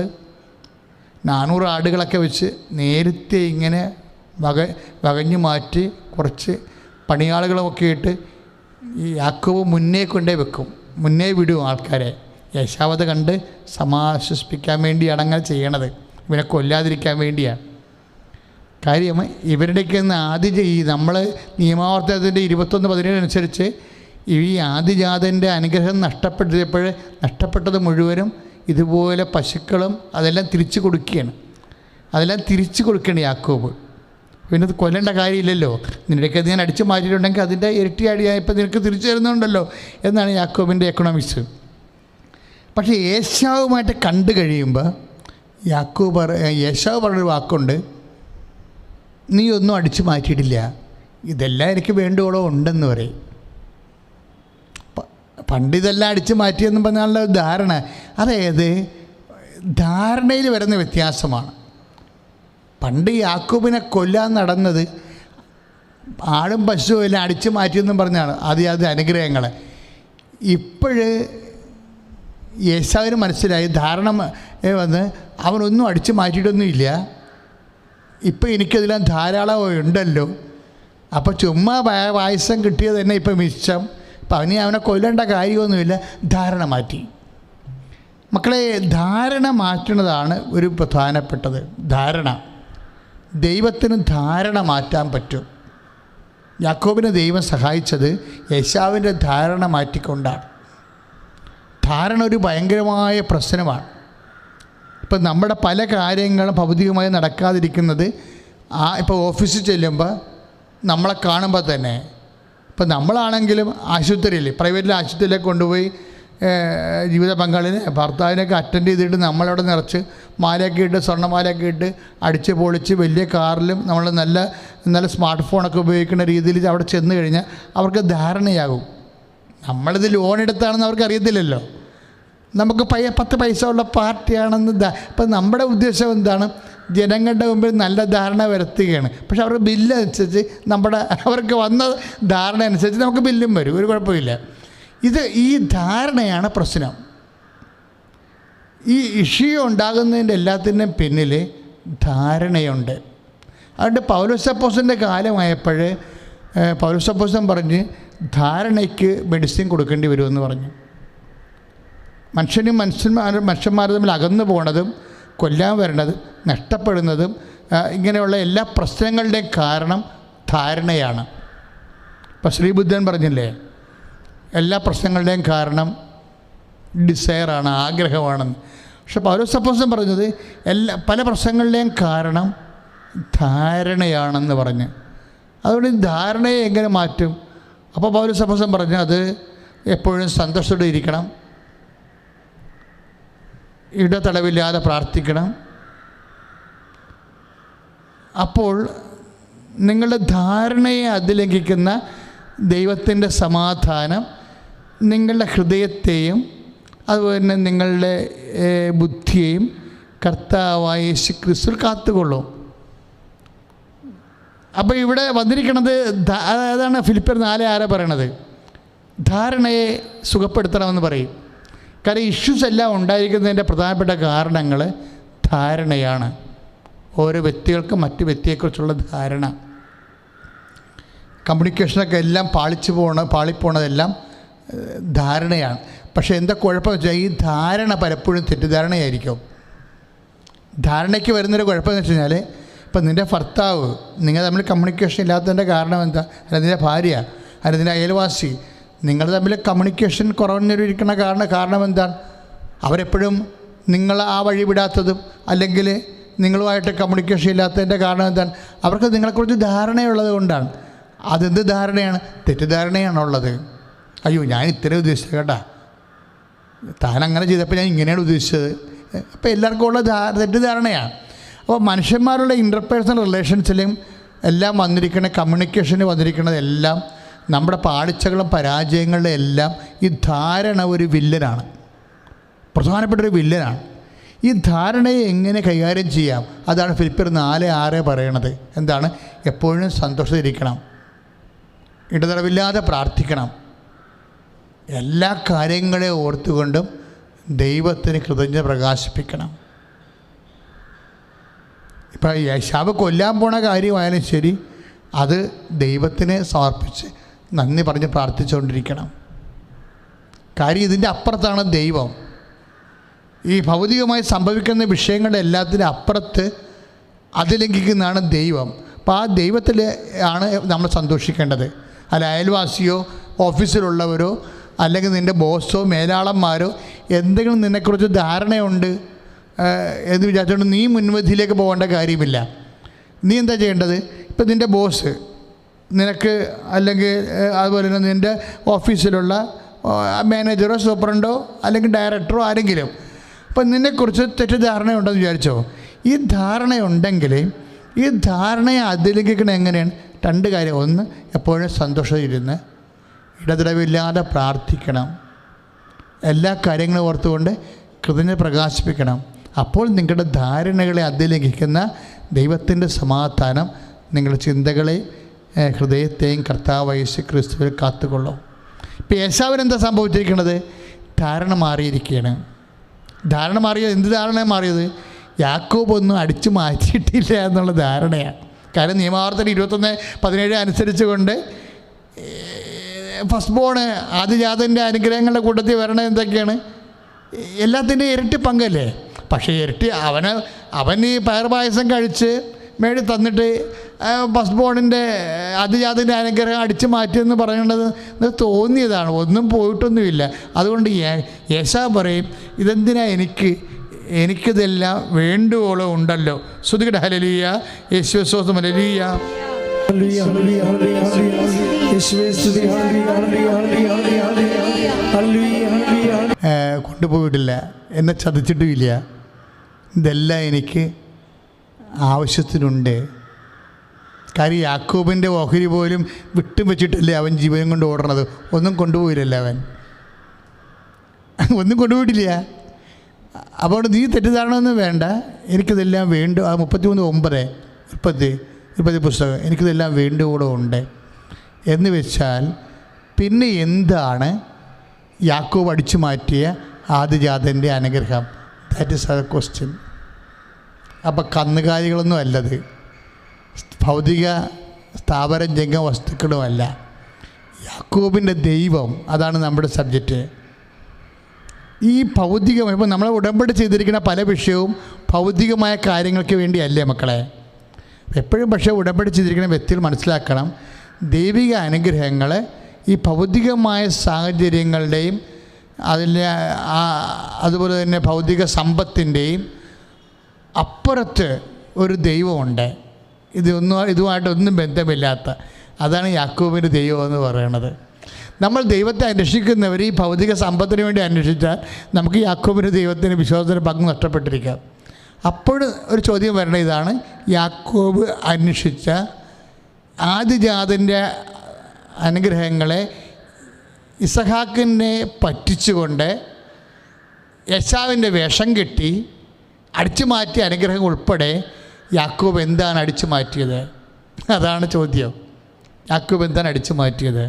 400 ആടുകളൊക്കെ വെച്ച് നേരത്തെ ഇങ്ങനെ വകഞ്ഞു മാറ്റി കുറച്ച് പണിയാളുകളൊക്കെ ഇട്ട് ഈ യാക്കോബ് മുന്നേ കൊണ്ടേ വെക്കും, മുന്നേ വിടും ആൾക്കാരെ. യേശാവത് കണ്ട് സമാശ്വസിപ്പിക്കാൻ വേണ്ടിയാണ് അങ്ങനെ ചെയ്യണത്, ഇവനെ കൊല്ലാതിരിക്കാൻ വേണ്ടിയാണ്. കാര്യം ഇവരുടെയൊക്കെ നമ്മൾ നിയമാവർത്തനത്തിൻ്റെ 21-17 അനുസരിച്ച് ഈ ആദിജാതൻ്റെ അനുഗ്രഹം നഷ്ടപ്പെട്ടത് മുഴുവനും ഇതുപോലെ പശുക്കളും അതെല്ലാം തിരിച്ചു കൊടുക്കുകയാണ് യാക്കോബ്. പിന്നെ അത് കൊല്ലേണ്ട കാര്യമില്ലല്ലോ, നിനക്ക് ഞാൻ അടിച്ചു മാറ്റിയിട്ടുണ്ടെങ്കിൽ അതിൻ്റെ ഇരട്ടി അടിയായപ്പോൾ നിനക്ക് തിരിച്ചു തരുന്നുണ്ടല്ലോ എന്നാണ് യാക്കോബിൻ്റെ എക്കണോമിക്സ്. പക്ഷേ ഏശാവുമായിട്ട് കണ്ടു കഴിയുമ്പോൾ ഏശാവ് പറഞ്ഞൊരു വാക്കുണ്ട്, നീ ഒന്നും അടിച്ചു മാറ്റിയിട്ടില്ല, ഇതെല്ലാം എനിക്ക് വേണ്ടുവോളം ഉണ്ടെന്ന് പറയും. പണ്ട് ഇതെല്ലാം അടിച്ചു മാറ്റിയെന്ന് പറഞ്ഞാലുള്ള ധാരണ, അതായത് ധാരണയിൽ വരുന്ന വ്യത്യാസമാണ്. പണ്ട് യാക്കോബിനെ കൊല്ലാൻ നടന്നത് ആടും പശുവും എല്ലാം അടിച്ചു മാറ്റിയെന്നും പറഞ്ഞാണ് അത് അനുഗ്രഹങ്ങളെ. ഏശാവിന് മനസ്സിലായി, ധാരണ വന്ന് അവനൊന്നും അടിച്ചു മാറ്റിയിട്ടൊന്നുമില്ല, ഇപ്പം എനിക്കതെല്ലാം ധാരാളം ഉണ്ടല്ലോ, അപ്പോൾ ചുമ്മാ പായസം കിട്ടിയത് തന്നെ ഇപ്പം മിച്ചം, അപ്പം അവനെ കൊല്ലേണ്ട കാര്യമൊന്നുമില്ല, ധാരണ മാറ്റി. മക്കളെ, ധാരണ മാറ്റുന്നതാണ് ഒരു പ്രധാനപ്പെട്ടത്. ദൈവത്തിന് ധാരണ മാറ്റാൻ പറ്റും. യാക്കോബിനെ ദൈവം സഹായിച്ചത് ഏശാവിൻ്റെ ധാരണ മാറ്റിക്കൊണ്ടാണ്. ധാരണ ഒരു ഭയങ്കരമായ പ്രശ്നമാണ്. ഇപ്പം നമ്മുടെ പല കാര്യങ്ങളും ഭൗതികമായി നടക്കാതിരിക്കുന്നത് ഇപ്പോൾ ഓഫീസിൽ ചെല്ലുമ്പോൾ നമ്മളെ കാണുമ്പോൾ തന്നെ, ഇപ്പം നമ്മളാണെങ്കിലും പ്രൈവറ്റിലെ ആശുപത്രിയിലേക്ക് കൊണ്ടുപോയി ജീവിത പങ്കാളിനെ ഭർത്താവിനൊക്കെ അറ്റൻഡ് ചെയ്തിട്ട് നമ്മളവിടെ നിറച്ച് മാലയൊക്കെ ഇട്ട് സ്വർണ്ണമാലയൊക്കെ ഇട്ട് അടിച്ച് പൊളിച്ച് വലിയ കാറിലും നമ്മൾ നല്ല സ്മാർട്ട് ഫോണൊക്കെ ഉപയോഗിക്കുന്ന രീതിയിൽ അവിടെ ചെന്ന് കഴിഞ്ഞാൽ അവർക്ക് ധാരണയാകും. നമ്മളിത് ലോൺ എടുത്താണെന്ന് അവർക്ക് അറിയത്തില്ലല്ലോ. നമുക്ക് 10 പൈസ ഉള്ള പാർട്ടിയാണെന്ന് അപ്പം നമ്മുടെ ഉദ്ദേശം എന്താണ്? ജനങ്ങളുടെ മുമ്പിൽ നല്ല ധാരണ വരുത്തുകയാണ്. പക്ഷെ അവരുടെ ബില്ല് അനുസരിച്ച് അവർക്ക് വന്ന ധാരണ അനുസരിച്ച് നമുക്ക് ബില്ലും വരും, ഒരു കുഴപ്പമില്ല. ഈ ധാരണയാണ് പ്രശ്നം. ഈ ഇഷ്യൂ ഉണ്ടാകുന്നതിൻ്റെ എല്ലാത്തിൻ്റെയും പിന്നിൽ ധാരണയുണ്ട്. അതുകൊണ്ട് പൗലോസപ്പോസിൻ്റെ കാലമായപ്പോൾ പൗലോസപ്പോസൻ പറഞ്ഞ് ധാരണയ്ക്ക് മെഡിസിൻ കൊടുക്കേണ്ടി വരുമെന്ന് പറഞ്ഞു. മനുഷ്യന്മാർ തമ്മിൽ അകന്നു പോണതും കൊല്ലാൻ വരണതും നഷ്ടപ്പെടുന്നതും ഇങ്ങനെയുള്ള എല്ലാ പ്രശ്നങ്ങളുടെയും കാരണം ധാരണയാണ്. ഇപ്പം ശ്രീബുദ്ധൻ പറഞ്ഞില്ലേ, എല്ലാ പ്രശ്നങ്ങളുടെയും കാരണം ഡിസയറാണ്, ആഗ്രഹമാണെന്ന്. പക്ഷെ പൗലോസപ്പോസൻ പറഞ്ഞത് പല പ്രശ്നങ്ങളുടെയും കാരണം ധാരണയാണെന്ന് പറഞ്ഞ്. അതുകൊണ്ട് ധാരണയെ എങ്ങനെ മാറ്റും? അപ്പോൾ പൗലോസപ്പോസൻ പറഞ്ഞു അത് എപ്പോഴും സന്തോഷത്തോടെ ഇരിക്കണം, ഇടതടവില്ലാതെ പ്രാർത്ഥിക്കണം. അപ്പോൾ നിങ്ങളുടെ ധാരണയെ അതിലംഘിക്കുന്ന ദൈവത്തിൻ്റെ സമാധാനം നിങ്ങളുടെ ഹൃദയത്തെയും അതുപോലെ തന്നെ നിങ്ങളുടെ ബുദ്ധിയെയും കർത്താവായ യേശു ക്രിസ്തു കാത്തുകൊള്ളും. അപ്പോൾ ഇവിടെ വന്നിരിക്കുന്നത് അതാണ് ഫിലിപ്പിയർ 4:6 പറയണത്. ധാരണയെ സുഖപ്പെടുത്തണമെന്ന് പറയും. കാരണം ഇഷ്യൂസ് എല്ലാം ഉണ്ടായിരിക്കുന്നതിൻ്റെ പ്രധാനപ്പെട്ട കാരണങ്ങൾ ധാരണയാണ്. ഓരോ വ്യക്തികൾക്കും മറ്റു വ്യക്തിയെക്കുറിച്ചുള്ള ധാരണ, കമ്മ്യൂണിക്കേഷനൊക്കെ എല്ലാം പാളിപ്പോണതെല്ലാം ധാരണയാണ്. പക്ഷേ എന്താ കുഴപ്പമെന്ന് വെച്ചാൽ ഈ ധാരണ പലപ്പോഴും തെറ്റിദ്ധാരണയായിരിക്കും. ധാരണയ്ക്ക് വരുന്നൊരു കുഴപ്പമെന്ന് വെച്ച് കഴിഞ്ഞാൽ ഇപ്പം നിൻ്റെ ഭർത്താവ്, നിങ്ങൾ തമ്മിൽ കമ്മ്യൂണിക്കേഷൻ ഇല്ലാത്തതിൻ്റെ കാരണം എന്താ? അല്ല നിൻ്റെ ഭാര്യ, അല്ല നിൻ്റെ അയൽവാസി, നിങ്ങൾ തമ്മിൽ കമ്മ്യൂണിക്കേഷൻ കുറഞ്ഞിരിക്കുന്ന കാരണം എന്താണ്? അവരെപ്പോഴും നിങ്ങൾ ആ വഴി വിടാത്തതും അല്ലെങ്കിൽ നിങ്ങളുമായിട്ട് കമ്മ്യൂണിക്കേഷൻ ഇല്ലാത്തതിൻ്റെ കാരണം എന്താണ്? അവർക്ക് നിങ്ങളെക്കുറിച്ച് ധാരണയുള്ളത് കൊണ്ടാണ്. അതെന്ത് ധാരണയാണ്? തെറ്റിദ്ധാരണയാണുള്ളത്. അയ്യോ ഞാൻ ഇത്രയും ഉദ്ദേശിച്ചത് കേട്ടാ, താൻ അങ്ങനെ ചെയ്തപ്പോൾ ഞാൻ ഇങ്ങനെയാണ് ഉദ്ദേശിച്ചത്. അപ്പോൾ എല്ലാവർക്കും ഉള്ള തെറ്റിദ്ധാരണയാണ്. അപ്പോൾ മനുഷ്യന്മാരുടെ ഇൻ്റർപേഴ്സണൽ റിലേഷൻസിലും എല്ലാം വന്നിരിക്കുന്ന കമ്മ്യൂണിക്കേഷന് വന്നിരിക്കുന്നതെല്ലാം നമ്മുടെ പാളിച്ചകളും പരാജയങ്ങളുടെ എല്ലാം ഈ ധാരണ ഒരു വില്ലനാണ്, പ്രധാനപ്പെട്ടൊരു വില്ലനാണ്. ഈ ധാരണയെ എങ്ങനെ കൈകാര്യം ചെയ്യാം? അതാണ് ഫിലിപ്പിയർ 4:6 പറയണത്. എന്താണ്? എപ്പോഴും സന്തോഷത്തിരിക്കണം, ഇടതടവില്ലാതെ പ്രാർത്ഥിക്കണം, എല്ലാ കാര്യങ്ങളെ ഓർത്തുകൊണ്ടും ദൈവത്തിന് കൃതജ്ഞത പ്രകാശിപ്പിക്കണം. ഇപ്പം യേശാവ് കൊല്ലാൻ പോണ കാര്യമായാലും ശരി, അത് ദൈവത്തിന് സമർപ്പിച്ച് നന്ദി പറഞ്ഞ് പ്രാർത്ഥിച്ചുകൊണ്ടിരിക്കണം. കാര്യം ഇതിൻ്റെ അപ്പുറത്താണ് ദൈവം. ഈ ഭൗതികമായി സംഭവിക്കുന്ന വിഷയങ്ങളുടെ എല്ലാത്തിനും അപ്പുറത്ത് അതിലംഘിക്കുന്നതാണ് ദൈവം. അപ്പോൾ ആ ദൈവത്തിൽ ആണ് നമ്മൾ സന്തോഷിക്കേണ്ടത്. അല്ല അയൽവാസിയോ ഓഫീസിലുള്ളവരോ അല്ലെങ്കിൽ നിൻ്റെ ബോസോ മേലാളന്മാരോ എന്തെങ്കിലും നിന്നെക്കുറിച്ച് ധാരണയുണ്ട് എന്ന് വിചാരിച്ചുകൊണ്ട് നീ മുൻവിധിയിലേക്ക് പോകേണ്ട കാര്യമില്ല. നീ എന്താ ചെയ്യേണ്ടത്? ഇപ്പം നിൻ്റെ ബോസ് നിനക്ക് അല്ലെങ്കിൽ അതുപോലെ തന്നെ നിൻ്റെ ഓഫീസിലുള്ള മാനേജറോ സൂപ്രണ്ടോ അല്ലെങ്കിൽ ഡയറക്ടറോ ആരെങ്കിലും അപ്പം നിന്നെക്കുറിച്ച് തെറ്റിദ്ധാരണയുണ്ടെന്ന് വിചാരിച്ചോ. ഈ ധാരണയുണ്ടെങ്കിൽ ഈ ധാരണയെ അതിലംഘിക്കണം എങ്ങനെയാണ്? 2 കാര്യം. ഒന്ന്, എപ്പോഴും സന്തോഷമായിരുന്ന് ഇടതടവില്ലാതെ പ്രാർത്ഥിക്കണം, എല്ലാ കാര്യങ്ങളും ഓർത്തുകൊണ്ട് കൃതജ്ഞത പ്രകാശിപ്പിക്കണം. അപ്പോൾ നിങ്ങളുടെ ധാരണകളെ അതിലംഘിക്കുന്ന ദൈവത്തിൻ്റെ സമാധാനം നിങ്ങളുടെ ചിന്തകളെയും ഹൃദയത്തെയും കർത്താവായ യേശു ക്രിസ്തുവിൽ കാത്തുകൊള്ളും. ഇപ്പോൾ യേശാവിന് എന്താ സംഭവിച്ചിരിക്കുന്നത്? ധാരണ മാറിയിരിക്കുകയാണ്. ധാരണ മാറിയത് എന്ത് ധാരണ മാറിയത്? യാക്കോബ് ഒന്നും അടിച്ചു മാറ്റിയിട്ടില്ല എന്നുള്ള ധാരണയാണ്. കാരണം നിയമാവർത്തനം 21:17 അനുസരിച്ച് കൊണ്ട് ഫസ്റ്റ് ബോണ് ആദിജാതൻ്റെ അനുഗ്രഹങ്ങളുടെ കൂട്ടത്തിൽ വരണത് എന്തൊക്കെയാണ്? എല്ലാത്തിൻ്റെയും ഇരട്ടി പങ്കല്ലേ. പക്ഷേ ഇരട്ടി അവൻ ഈ പയർ പായസം കഴിച്ച് മേടി തന്നിട്ട് ഫസ്റ്റ് ബോണിൻ്റെ ആദിജാതൻ്റെ അനുഗ്രഹം അടിച്ചു മാറ്റിയെന്ന് പറയേണ്ടത് തോന്നിയതാണ്, ഒന്നും പോയിട്ടൊന്നുമില്ല. അതുകൊണ്ട് യേശാവ് പറയും, ഇതെന്തിനാ എനിക്കിതെല്ലാം വേണ്ടുവോളം ഉണ്ടല്ലോ. ശ്രുതികട ഹല്ലേലൂയ, യേശുവേ സ്തോത്രം, ഹല്ലേലൂയ. കൊണ്ടുപോയിട്ടില്ല, എന്നെ ചതിച്ചിട്ടുമില്ല. ഇതെല്ലാം എനിക്ക് ആവശ്യത്തിനുണ്ട്. കാര്യം യാക്കോബിൻ്റെ ഓഹരി പോലും വിട്ടും വെച്ചിട്ടല്ലേ അവൻ ജീവനും കൊണ്ട് ഓടണത്. ഒന്നും കൊണ്ടുപോയില്ലല്ലോ അവൻ, ഒന്നും കൊണ്ടുപോയിട്ടില്ല. അപ്പോൾ നീ തെറ്റിദ്ധാരണയൊന്നും വേണ്ട, എനിക്കിതെല്ലാം വേണ്ടു. ആ 33:9 പുസ്തകം, എനിക്കിതെല്ലാം വേണ്ടുകൂടെ ഉണ്ട് എന്ന് വെച്ചാൽ പിന്നെ എന്താണ് യാക്കോബ് അടിച്ചു മാറ്റിയ ആദിജാതൻ്റെ അനുഗ്രഹം? That is our question. അപ്പം കന്നുകാലികളൊന്നും അല്ലത്, ഭൗതിക സ്ഥാപനം ജംഗ വസ്തുക്കളുമല്ല, യാക്കോബിൻ്റെ ദൈവം. അതാണ് നമ്മുടെ സബ്ജക്റ്റ്. ഈ ഭൗതികമായി ഇപ്പോൾ നമ്മൾ ഉടമ്പടി ചെയ്തിരിക്കുന്ന പല വിഷയവും ഭൗതികമായ കാര്യങ്ങൾക്ക് വേണ്ടിയല്ലേ മക്കളെ. എപ്പോഴും പക്ഷേ ഉടമ്പടി ചെയ്തിരിക്കുന്ന വ്യക്തികൾ മനസ്സിലാക്കണം, ദൈവിക അനുഗ്രഹങ്ങൾ ഈ ഭൗതികമായ സാഹചര്യങ്ങളുടെയും അതുപോലെ തന്നെ ഭൗതിക സമ്പത്തിൻ്റെയും അപ്പുറത്ത് ഒരു ദൈവമുണ്ട്. ഇതുമായിട്ടൊന്നും ബന്ധമില്ലാത്ത, അതാണ് യാക്കോബിൻ്റെ ദൈവം എന്ന് പറയുന്നത്. നമ്മൾ ദൈവത്തെ അന്വേഷിക്കുന്നവർ ഈ ഭൗതിക സമ്പത്തിന് വേണ്ടി അന്വേഷിച്ചാൽ നമുക്ക് യാക്കോബിൻ്റെ ദൈവത്തിന് വിശ്വാസത്തിന് പങ്ക് നഷ്ടപ്പെട്ടിരിക്കാം. അപ്പോൾ ഒരു ചോദ്യം വരണ ഇതാണ്, യാക്കോബ് അന്വേഷിച്ച ആദിജാതൻ്റെ അനുഗ്രഹങ്ങളെ ഇസഹാക്കിനെ പറ്റിച്ചുകൊണ്ട് യേശാവിൻ്റെ വേഷം കെട്ടി അടിച്ചു മാറ്റിയ അനുഗ്രഹം ഉൾപ്പെടെ യാക്കോബ് എന്താണ് അടിച്ചു മാറ്റിയത്? അതാണ് ചോദ്യം. യാക്കോബ് എന്താണ് അടിച്ചു മാറ്റിയത്?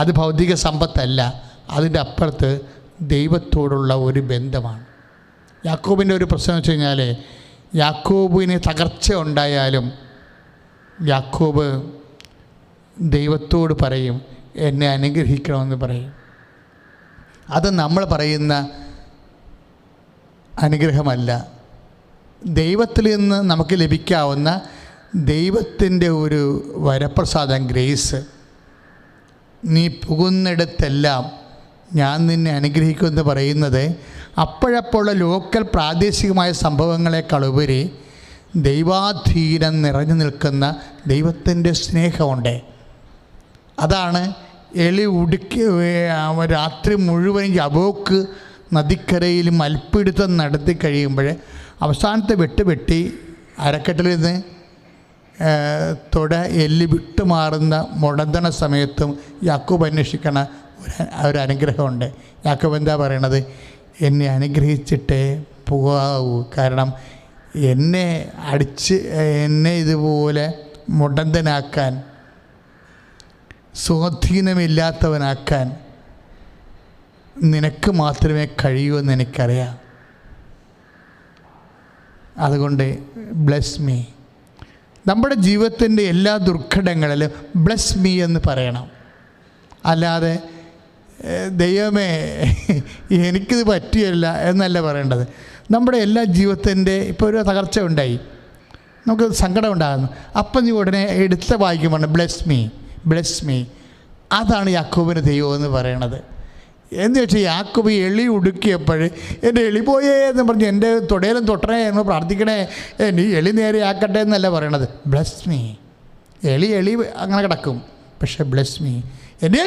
അത് ഭൗതിക സമ്പത്തല്ല, അതിൻ്റെ അപ്പുറത്ത് ദൈവത്തോടുള്ള ഒരു ബന്ധമാണ്. യാക്കോബിൻ്റെ ഒരു പ്രശ്നം എന്ന് വെച്ച് കഴിഞ്ഞാൽ, യാക്കോബിന് തകർച്ച ഉണ്ടായാലും യാക്കോബ് ദൈവത്തോട് പറയും, എന്നെ അനുഗ്രഹിക്കണമെന്ന് പറയും. അത് നമ്മൾ പറയുന്ന അനുഗ്രഹമല്ല, ദൈവത്തിൽ നിന്ന് നമുക്ക് ലഭിക്കാവുന്ന ദൈവത്തിൻ്റെ ഒരു വരപ്രസാദം, ഗ്രേസ്. നീ പോകുന്നിടത്തെല്ലാം ഞാൻ നിന്നെ അനുഗ്രഹിക്കുമെന്ന് പറയുന്നത് അപ്പോഴപ്പോഴുള്ള ലോക്കൽ പ്രാദേശികമായ സംഭവങ്ങളെക്കാളുപരി ദൈവാധീനം നിറഞ്ഞു നിൽക്കുന്ന ദൈവത്തിൻ്റെ സ്നേഹമുണ്ട്. അതാണ് എളി ഉടുക്കി രാത്രി മുഴുവൻ യബോക്ക് നദിക്കരയിൽ മൽപ്പിടുത്തം നടത്തി കഴിയുമ്പോൾ അവസാനത്തെ വെട്ടി അരക്കെട്ടിൽ നിന്ന് എല്ലി വിട്ടുമാറുന്ന മുടന്തണ സമയത്തും യാക്കോബ് അന്വേഷിക്കണ ഒരു അനുഗ്രഹമുണ്ട്. യാക്കോബ് എന്താ പറയണത്? എന്നെ അനുഗ്രഹിച്ചിട്ടേ പോകാവൂ. കാരണം എന്നെ ഇതുപോലെ മുടന്തനാക്കാൻ, സ്വാധീനമില്ലാത്തവനാക്കാൻ നിനക്ക് മാത്രമേ കഴിയൂ എന്ന് എനിക്കറിയാം. അതുകൊണ്ട് ബ്ലെസ് മീ. നമ്മുടെ ജീവിതത്തിൻ്റെ എല്ലാ ദുർഘടങ്ങളിലും ബ്ലെസ് മീ എന്ന് പറയണം. അല്ലാതെ ദൈവമേ എനിക്കിത് പറ്റിയല്ല എന്നല്ല പറയേണ്ടത്. നമ്മുടെ എല്ലാ ജീവിതത്തിൻ്റെ ഇപ്പോൾ ഒരു തകർച്ച ഉണ്ടായി, നമുക്ക് സങ്കടം ഉണ്ടാകുന്നു, അപ്പം നീ ഉടനെ എടുത്ത വായിക്കുമ്പോൾ ബ്ലെസ് മീ, ബ്ലെസ് മീ. അതാണ് യാക്കോബിൻ്റെ ദൈവം എന്ന് പറയണത്. എന്ന് വെച്ചാൽ യാക്കോബ് എളി ഉടുക്കിയപ്പോൾ എൻ്റെ എളി പോയേ എന്ന് പറഞ്ഞ് എൻ്റെ തൊടയിലും തൊട്ടണേ എന്ന് പ്രാർത്ഥിക്കണേ, നീ എളി നേരെ ആക്കട്ടെ എന്നല്ല പറയണത്. Bless me. എളി അങ്ങനെ കിടക്കും, പക്ഷേ ബ്ലെസ് മീ. എൻ്റെ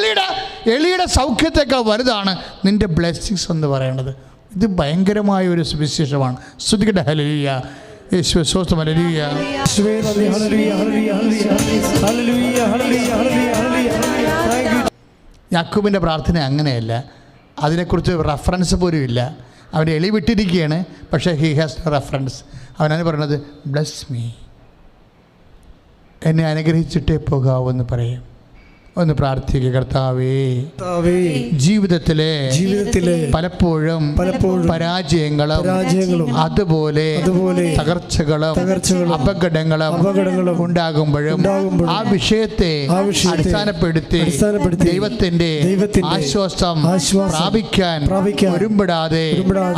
എളിയുടെ സൗഖ്യത്തേക്കാൾ വലുതാണ് നിൻ്റെ ബ്ലെസ്സിങ്സ് എന്ന് പറയണത്. ഇത് ഭയങ്കരമായ ഒരു സുവിശേഷമാണ്. സ്തുതിക്കട്ടെ. ഹല്ലേലൂയ. യേശുവേ സ്തോത്രം. ഹല്ലേലൂയ. യാക്കോബിൻ്റെ പ്രാർത്ഥന അങ്ങനെയല്ല, അതിനെക്കുറിച്ച് റെഫറൻസ് പോലും ഇല്ല. അവൻ്റെ എളി വിട്ടിരിക്കുകയാണ്, പക്ഷേ ഹി ഹാസ് നോ റെഫറൻസ്. അവനാണ് പറയുന്നത് ബ്ലെസ് മീ, എന്നെ അനുഗ്രഹിച്ചിട്ടേ പോകാവൂന്ന് പറയും. ഒന്ന് പ്രാർത്ഥിക്കുക. കർത്താവേ, ജീവിതത്തിലെ പലപ്പോഴും പരാജയങ്ങളും അതുപോലെ തകർച്ചകളും അപകടങ്ങളും ഉണ്ടാകുമ്പോഴും ആ വിഷയത്തെ അടിസ്ഥാനപ്പെടുത്തി ദൈവത്തിന്റെ ആശ്വാസം പ്രാപിക്കാൻ ഒരുമ്പെടാതെ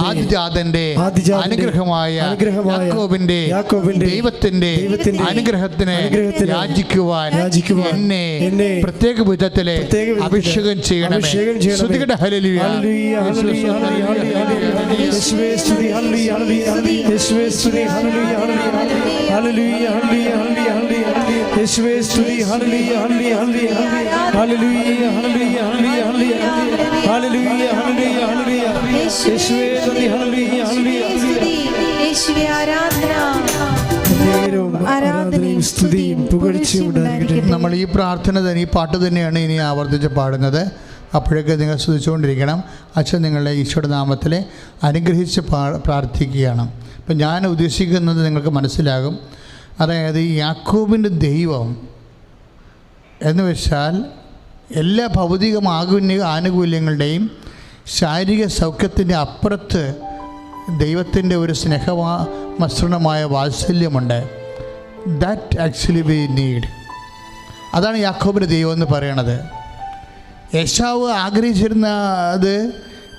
ആദിജാതന്റെ അനുഗ്രഹമായ യാക്കോബിന്റെ ദൈവത്തിന്റെ അനുഗ്രഹത്തിന് യാചിക്കുവാൻ എന്നെ പ്രത്യേക വിധത്തിലെ അഭിഷേകം ചെയ്യണമേ. ശ്രുതികട. ഹല്ലേലൂയ. യേശുവേ ആരാധന, നേരവും ആരാധനയും സ്തുതിയും പുകഴ്ചയും ഉണ്ടായിരിക്കട്ടെ. നമ്മൾ ഈ പ്രാർത്ഥന തന്നെ, ഈ പാട്ട് തന്നെയാണ് ഇനി ആവർത്തിച്ച് പാടുന്നത്. അപ്പോഴൊക്കെ നിങ്ങൾ സ്തുതിച്ചുകൊണ്ടിരിക്കണം. അച്ഛൻ നിങ്ങളുടെ ഈശോയുടെ നാമത്തിൽ അനുഗ്രഹിച്ച് പ്രാർത്ഥിക്കുകയാണ്. അപ്പം ഞാൻ ഉദ്ദേശിക്കുന്നത് നിങ്ങൾക്ക് മനസ്സിലാകും. അതായത് ഈ യാക്കോബിൻ്റെ ദൈവം എന്ന് വെച്ചാൽ എല്ലാ ഭൗതിക ആനുകൂല്യങ്ങളുടെയും ശാരീരിക സൗഖ്യത്തിൻ്റെ അപ്പുറത്ത് ദൈവത്തിൻ്റെ ഒരു സ്നേഹമസൃണമായ വാത്സല്യമുണ്ട്. That actually we need. അതാണ് യാക്കോബിൻ്റെ ദൈവം എന്ന് പറയണത്. യേശാവ് ആഗ്രഹിച്ചിരുന്ന അത്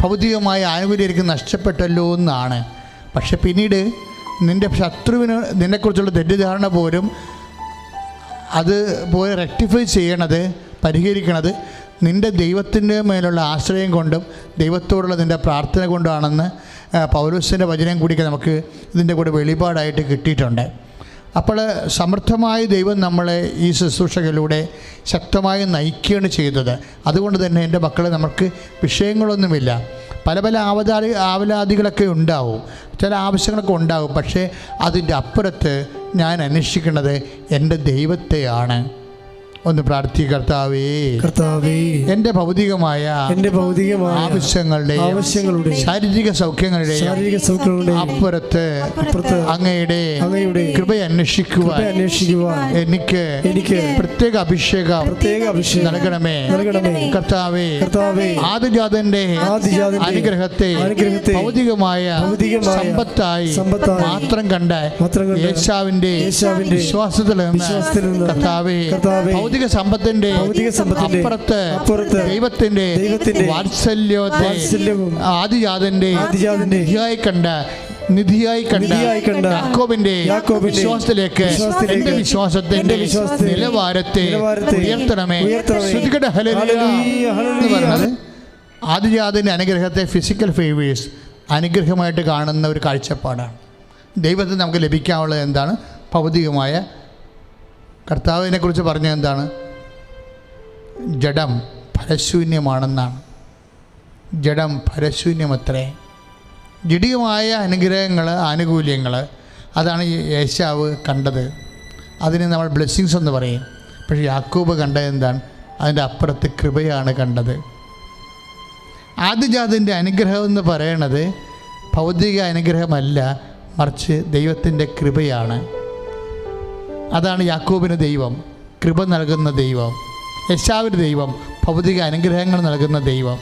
ഭൗതികമായ ആനുകൂല്യം നഷ്ടപ്പെട്ടല്ലോ എന്നാണ്. പക്ഷെ പിന്നീട് നിൻ്റെ ശത്രുവിന് നിന്നെക്കുറിച്ചുള്ള തെറ്റിദ്ധാരണ പോലും അത് പോയി റെക്ടിഫൈ ചെയ്യണത്, പരിഹരിക്കണത് നിൻ്റെ ദൈവത്തിൻ്റെ മേലുള്ള ആശ്രയം കൊണ്ടും ദൈവത്തോടുള്ള നിൻ്റെ പ്രാർത്ഥന കൊണ്ടാണെന്ന് പൗലോസിൻ്റെ വചനം കൂടി നമുക്ക് ഇതിൻ്റെ കൂടെ വെളിപാടായിട്ട് കിട്ടിയിട്ടുണ്ട്. അപ്പോൾ സമർത്ഥമായ ദൈവം നമ്മളെ ഈ ശുശ്രൂഷകളിലൂടെ ശക്തമായി നയിക്കുകയാണ് ചെയ്തത്. അതുകൊണ്ട് തന്നെ എൻ്റെ മക്കളെ, നമുക്ക് വിഷയങ്ങളൊന്നുമില്ല. പല പല ആവലാതികളൊക്കെ ഉണ്ടാവും, ചില ആവശ്യങ്ങളൊക്കെ ഉണ്ടാവും. പക്ഷേ അതിൻ്റെ അപ്പുറത്ത് ഞാൻ അന്വേഷിക്കുന്നത് എൻ്റെ ദൈവത്തെയാണ്. ഒന്ന് പ്രാർത്ഥിക്കുക. കർത്താവേ, എൻ്റെ ഭൗതികമായ ആവശ്യങ്ങളുടെ ശാരീരിക സൗഖ്യങ്ങളുടെ അപ്പുറത്ത് അങ്ങയുടെ കൃപ അന്വേഷിക്കുവാൻ എനിക്ക് പ്രത്യേക അഭിഷേകം നൽകണമേ. കർത്താവേ, ആദിജാതന്റെ അനുഗ്രഹത്തെ ഭൗതികമായ സമ്പത്തായി മാത്രം കണ്ട യേശാവിന്റെ വിശ്വാസത്തിൽ നിന്ന് കർത്താവേ, ഭൗതിക സമ്പത്തിന്റെ അപ്പുറത്ത് ദൈവത്തിന്റെ വാത്സല്യവും ആദിജാതന്റെ നിധിയായി കണ്ട യാക്കോബിന്റെ വിശ്വാസത്തിലേക്ക് എന്റെ വിശ്വാസത്തിന്റെ നിലവാരത്തെ ഉയർത്തണമേ. എന്ന് പറഞ്ഞത് ആദിജാതന്റെ അനുഗ്രഹത്തെ ഫിസിക്കൽ ഫേവേഴ്സ് അനുഗ്രഹമായിട്ട് കാണുന്ന ഒരു കാഴ്ചപ്പാടാണ്. ദൈവത്തിന് നമുക്ക് ലഭിക്കാനുള്ളത് എന്താണ്? ഭൗതികമായ. കർത്താവിനെ കുറിച്ച് പറഞ്ഞത് എന്താണ്? ജഡം ഫലശൂന്യമാണെന്നാണ്. ജഡം ഫലശൂന്യമത്രേ. ജഡികമായ ആനുകൂല്യങ്ങൾ അതാണ് യേശാവ് കണ്ടത്. അതിന് നമ്മൾ ബ്ലെസ്സിങ്സ് എന്ന് പറയും. പക്ഷേ യാക്കോബ് കണ്ടത് എന്താണ്? അതിൻ്റെ അപ്പുറത്ത് കൃപയാണ് കണ്ടത്. ആദിജാതൻ്റെ അനുഗ്രഹം എന്ന് പറയണത് ഭൗതിക അനുഗ്രഹമല്ല, മറിച്ച് ദൈവത്തിൻ്റെ കൃപയാണ്. അതാണ് യാക്കോബിന് ദൈവം, കൃപ നൽകുന്ന ദൈവം. യേശാവിന് ദൈവം, ഭൗതിക അനുഗ്രഹങ്ങൾ നൽകുന്ന ദൈവം.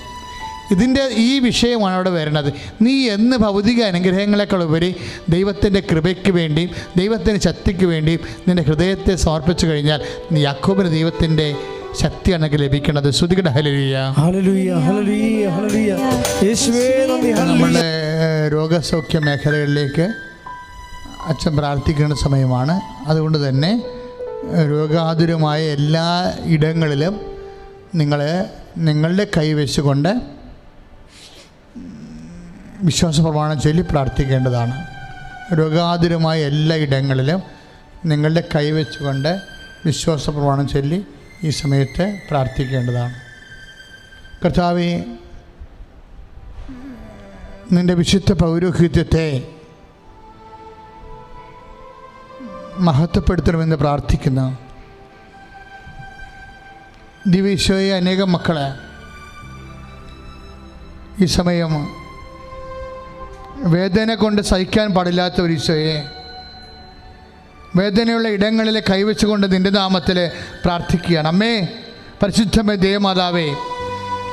ഇതിൻ്റെ ഈ വിഷയമാണ് അവിടെ വരുന്നത്. നീ എന്ന് ഭൗതിക അനുഗ്രഹങ്ങളെക്കാൾ ഉപരി ദൈവത്തിൻ്റെ കൃപയ്ക്ക് വേണ്ടിയും ദൈവത്തിൻ്റെ ശക്തിക്ക് വേണ്ടിയും നിൻ്റെ ഹൃദയത്തെ സമർപ്പിച്ചു കഴിഞ്ഞാൽ നീ യാക്കോബിന് ദൈവത്തിൻ്റെ ശക്തിയാണ് എനിക്ക് ലഭിക്കുന്നത്. ശ്രുതികട ഹല്ലേലൂയ. നമ്മളുടെ രോഗസൗഖ്യ മേഖലകളിലേക്ക് അച്ഛൻ പ്രാർത്ഥിക്കുന്ന സമയമാണ്. അതുകൊണ്ട് തന്നെ രോഗാതുരമായ എല്ലാ ഇടങ്ങളിലും നിങ്ങളുടെ കൈവച്ചുകൊണ്ട് വിശ്വാസ പ്രമാണം ചൊല്ലി പ്രാർത്ഥിക്കേണ്ടതാണ്. രോഗാതുരമായ എല്ലാ ഇടങ്ങളിലും നിങ്ങളുടെ കൈവച്ചുകൊണ്ട് വിശ്വാസ പ്രമാണം ചൊല്ലി ഈ സമയത്ത് പ്രാർത്ഥിക്കേണ്ടതാണ്. കർത്താവേ, നിൻ്റെ വിശുദ്ധ പൗരോഹിത്യത്തെ മഹത്വപ്പെടുത്തണമെന്ന് പ്രാർത്ഥിക്കുന്നു. ദിവ്യീശോയെ, അനേകം മക്കളെ ഈ സമയം വേദന കൊണ്ട് സഹിക്കാൻ പാടില്ലാത്ത ഒരു ഈശോയെ, വേദനയുള്ള ഇടങ്ങളിൽ കൈവച്ചുകൊണ്ട് നിൻ്റെ നാമത്തിൽ പ്രാർത്ഥിക്കുകയാണ്. അമ്മേ, പരിശുദ്ധമേ ദേവമാതാവേ,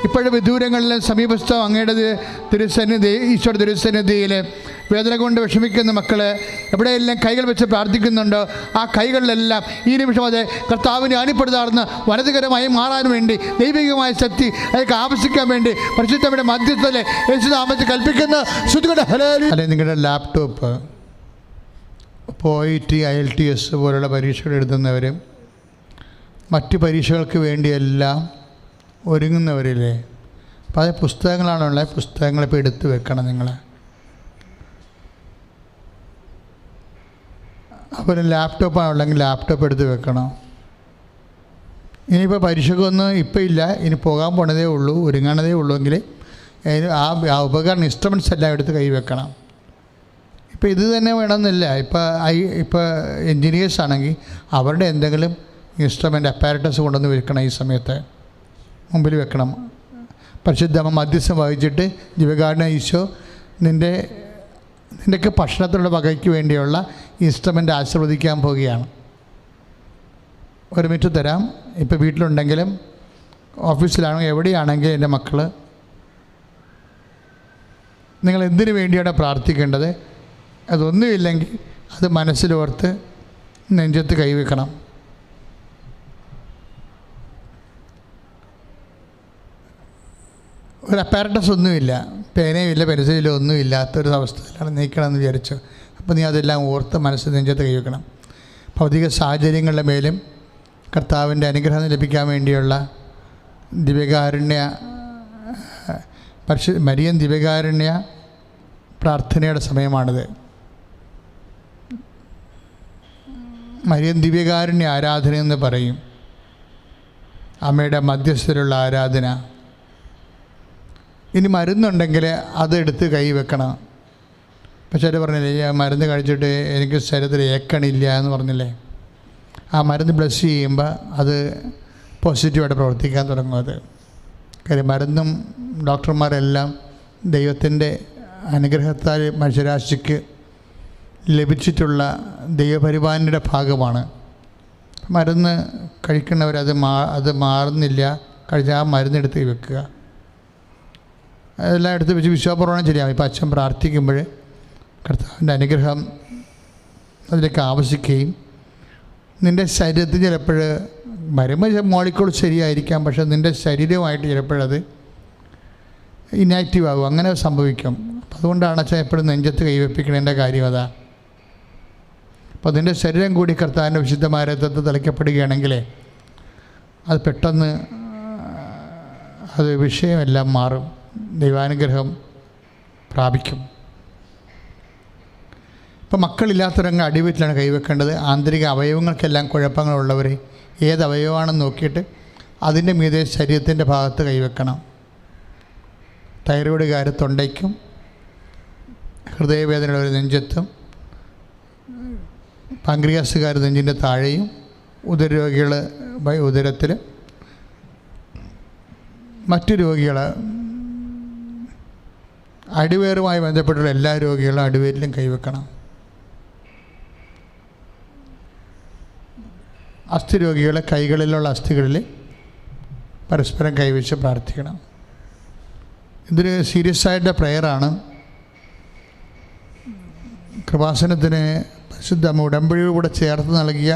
ഇപ്പോഴും വിദൂരങ്ങളിലും സമീപസ്ഥ അങ്ങയുടെ തിരുസന്നിധി, ഈശോയുടെ തിരുസന്നിധിയിൽ വേദന കൊണ്ട് വിഷമിക്കുന്ന മക്കൾ എവിടെയെല്ലാം കൈകൾ വെച്ച് പ്രാർത്ഥിക്കുന്നുണ്ടോ ആ കൈകളിലെല്ലാം ഈ നിമിഷം അത് കർത്താവിനെ അണിപ്പെടുത്താറുന്ന വനതുകരമായി മാറാൻ വേണ്ടി ദൈവികമായ ശക്തി അതൊക്കെ ആവശ്യിക്കാൻ വേണ്ടി പരിശുദ്ധയുടെ മധ്യസ്ഥലെ യേശുനാമത്തിൽ കൽപ്പിക്കുന്ന ശ്രുതികളുടെ ഹല്ലേലൂയ. അല്ലെങ്കിൽ നിങ്ങളുടെ ലാപ്ടോപ്പ് OIT IELTS പോലുള്ള പരീക്ഷകൾ എഴുതുന്നവരും മറ്റ് പരീക്ഷകൾക്ക് വേണ്ടിയെല്ലാം ഒരുങ്ങുന്നവരില്ലേ, അപ്പോൾ അത് പുസ്തകങ്ങളാണുള്ളത്. പുസ്തകങ്ങളിപ്പോൾ എടുത്ത് വെക്കണം നിങ്ങൾ. അപ്പോൾ ലാപ്ടോപ്പാണുള്ളെങ്കിൽ ലാപ്ടോപ്പ് എടുത്ത് വെക്കണം. ഇനിയിപ്പോൾ പരീക്ഷക്കൊന്നും ഇപ്പം ഇല്ല, ഇനി പോകാൻ പോണതേ ഉള്ളൂ, ഒരുങ്ങണതേ ഉള്ളൂ എങ്കിൽ ആ ഉപകരണം ഇൻസ്ട്രുമെൻറ്റ്സ് എല്ലാം എടുത്ത് കൈ വെക്കണം. ഇപ്പോൾ ഇത് തന്നെ വേണമെന്നില്ല. ഇപ്പോൾ എൻജിനീയേഴ്സ് ആണെങ്കിൽ അവരുടെ എന്തെങ്കിലും ഇൻസ്ട്രുമെൻ്റ് അപ്പാരറ്റസ് കൊണ്ടുവന്ന് വെക്കണം, ഈ സമയത്ത് മുമ്പിൽ വെക്കണം. പരിശുദ്ധമ്മ മധ്യസ്ഥം വഹിച്ചിട്ട് ജീവകാരുണ്യ ഈശോ നിൻ്റെയൊക്കെ ഭക്ഷണത്തിലുള്ള വകയ്ക്ക് വേണ്ടിയുള്ള ഇൻസ്ട്രുമെൻ്റ് ആശീർവദിക്കാൻ പോവുകയാണ്. ഒരു മിനിറ്റ് തരാം. ഇപ്പോൾ വീട്ടിലുണ്ടെങ്കിലും ഓഫീസിലാണെങ്കിൽ എവിടെയാണെങ്കിലും എൻ്റെ മക്കൾ, നിങ്ങൾ എന്തിനു വേണ്ടിയാണ് പ്രാർത്ഥിക്കേണ്ടത്? അതൊന്നുമില്ലെങ്കിൽ അത് മനസ്സിലോർത്ത് നെഞ്ചത്ത് കൈവെക്കണം. ഒരു അപ്പാരറ്റസ് ഒന്നുമില്ല, പേനയുമില്ല, പെൻസിലും ഒന്നും ഇല്ലാത്തൊരു അവസ്ഥയിലാണ് നീക്കണമെന്ന് വിചാരിച്ചു. അപ്പോൾ നീ അതെല്ലാം ഓർത്ത് മനസ്സ് നെഞ്ചത്ത് കൈവെക്കണം. ഭൗതിക സാഹചര്യങ്ങളുടെ മേലും കർത്താവിൻ്റെ അനുഗ്രഹം ലഭിക്കാൻ വേണ്ടിയുള്ള മരിയൻ ദിവ്യകാരുണ്യ പ്രാർത്ഥനയുടെ സമയമാണിത്. മരിയൻ ദിവ്യകാരുണ്യ ആരാധന എന്ന് പറയും. അമ്മയുടെ മധ്യസ്ഥയിലുള്ള ആരാധന. ഇനി മരുന്നുണ്ടെങ്കിൽ അതെടുത്ത് കൈ വെക്കണം. പക്ഷേ പറഞ്ഞില്ലേ, മരുന്ന് കഴിച്ചിട്ട് എനിക്ക് ശരീരത്തിൽ ഏക്കണില്ല എന്ന് പറഞ്ഞില്ലേ, ആ മരുന്ന് ബ്ലസ് ചെയ്യുമ്പോൾ അത് പോസിറ്റീവായിട്ട് പ്രവർത്തിക്കാൻ തുടങ്ങും. അത് കാര്യം മരുന്നും ഡോക്ടർമാരെല്ലാം ദൈവത്തിൻ്റെ അനുഗ്രഹത്താൽ മനുഷ്യരാശിക്ക് ലഭിച്ചിട്ടുള്ള ദൈവപരിപാലനയുടെ ഭാഗമാണ്. മരുന്ന് കഴിക്കുന്നവരത് മാറുന്നില്ല, കഴിച്ച് ആ മരുന്നെടുത്ത് വെക്കുക. അതെല്ലാം എടുത്ത് വെച്ച് വിശ്വാസപ്രമാണം ശരിയാവും. ഇപ്പോൾ അച്ഛൻ പ്രാർത്ഥിക്കുമ്പോൾ കർത്താവിൻ്റെ അനുഗ്രഹം അതിലേക്ക് ആവശ്യിക്കുകയും നിൻ്റെ ശരീരത്തിൽ ചിലപ്പോൾ വരുമ്പോൾ മോളിക്കൂൾ ശരിയായിരിക്കാം, പക്ഷേ നിൻ്റെ ശരീരമായിട്ട് ചിലപ്പോഴത് ഇനാക്റ്റീവ് ആകും. അങ്ങനെ സംഭവിക്കും. അതുകൊണ്ടാണ് അച്ഛൻ എപ്പോഴും നെഞ്ചത്ത് കൈവെപ്പിക്കണേൻ്റെ കാര്യം അതാ. അപ്പോൾ അതിൻ്റെ ശരീരം കൂടി കർത്താവിൻ്റെ വിശുദ്ധമായ രക്തത്തിൽ തളിക്കപ്പെടുകയാണെങ്കിൽ അത് പെട്ടെന്ന് അത് വിഷയമെല്ലാം മാറും, ദൈവാനുഗ്രഹം പ്രാപിക്കും. ഇപ്പോൾ മക്കളില്ലാത്തവരങ്ങ് അടിവീട്ടിലാണ് കൈവെക്കേണ്ടത്. ആന്തരിക അവയവങ്ങൾക്കെല്ലാം കുഴപ്പങ്ങളുള്ളവർ ഏത് അവയവമാണെന്ന് നോക്കിയിട്ട് അതിൻ്റെ മീതെ ശരീരത്തിൻ്റെ ഭാഗത്ത് കൈവെക്കണം. തൈറോയ്ഡുകാർ തൊണ്ടയ്ക്കും, ഹൃദയവേദനയുള്ളവർ നെഞ്ചത്തും, പാങ്ക്രിയാസുകാർ നെഞ്ചിൻ്റെ താഴെയും, ഉദരരോഗികൾ ഉദരത്തിൽ, മറ്റു രോഗികൾ അടിവേറുമായി ബന്ധപ്പെട്ടുള്ള എല്ലാ രോഗികളും അടിവേരിലും കൈവെക്കണം. അസ്ഥി രോഗികളെ കൈകളിലുള്ള അസ്ഥികളിൽ പരസ്പരം കൈവച്ച് പ്രാർത്ഥിക്കണം. ഇതൊരു സീരിയസ് ആയിട്ട് പ്രെയറാണ്. കൃപാസനത്തിന് പരിശുദ്ധ ഉടമ്പടിയോടുകൂടെ ചേർത്ത് നൽകിയ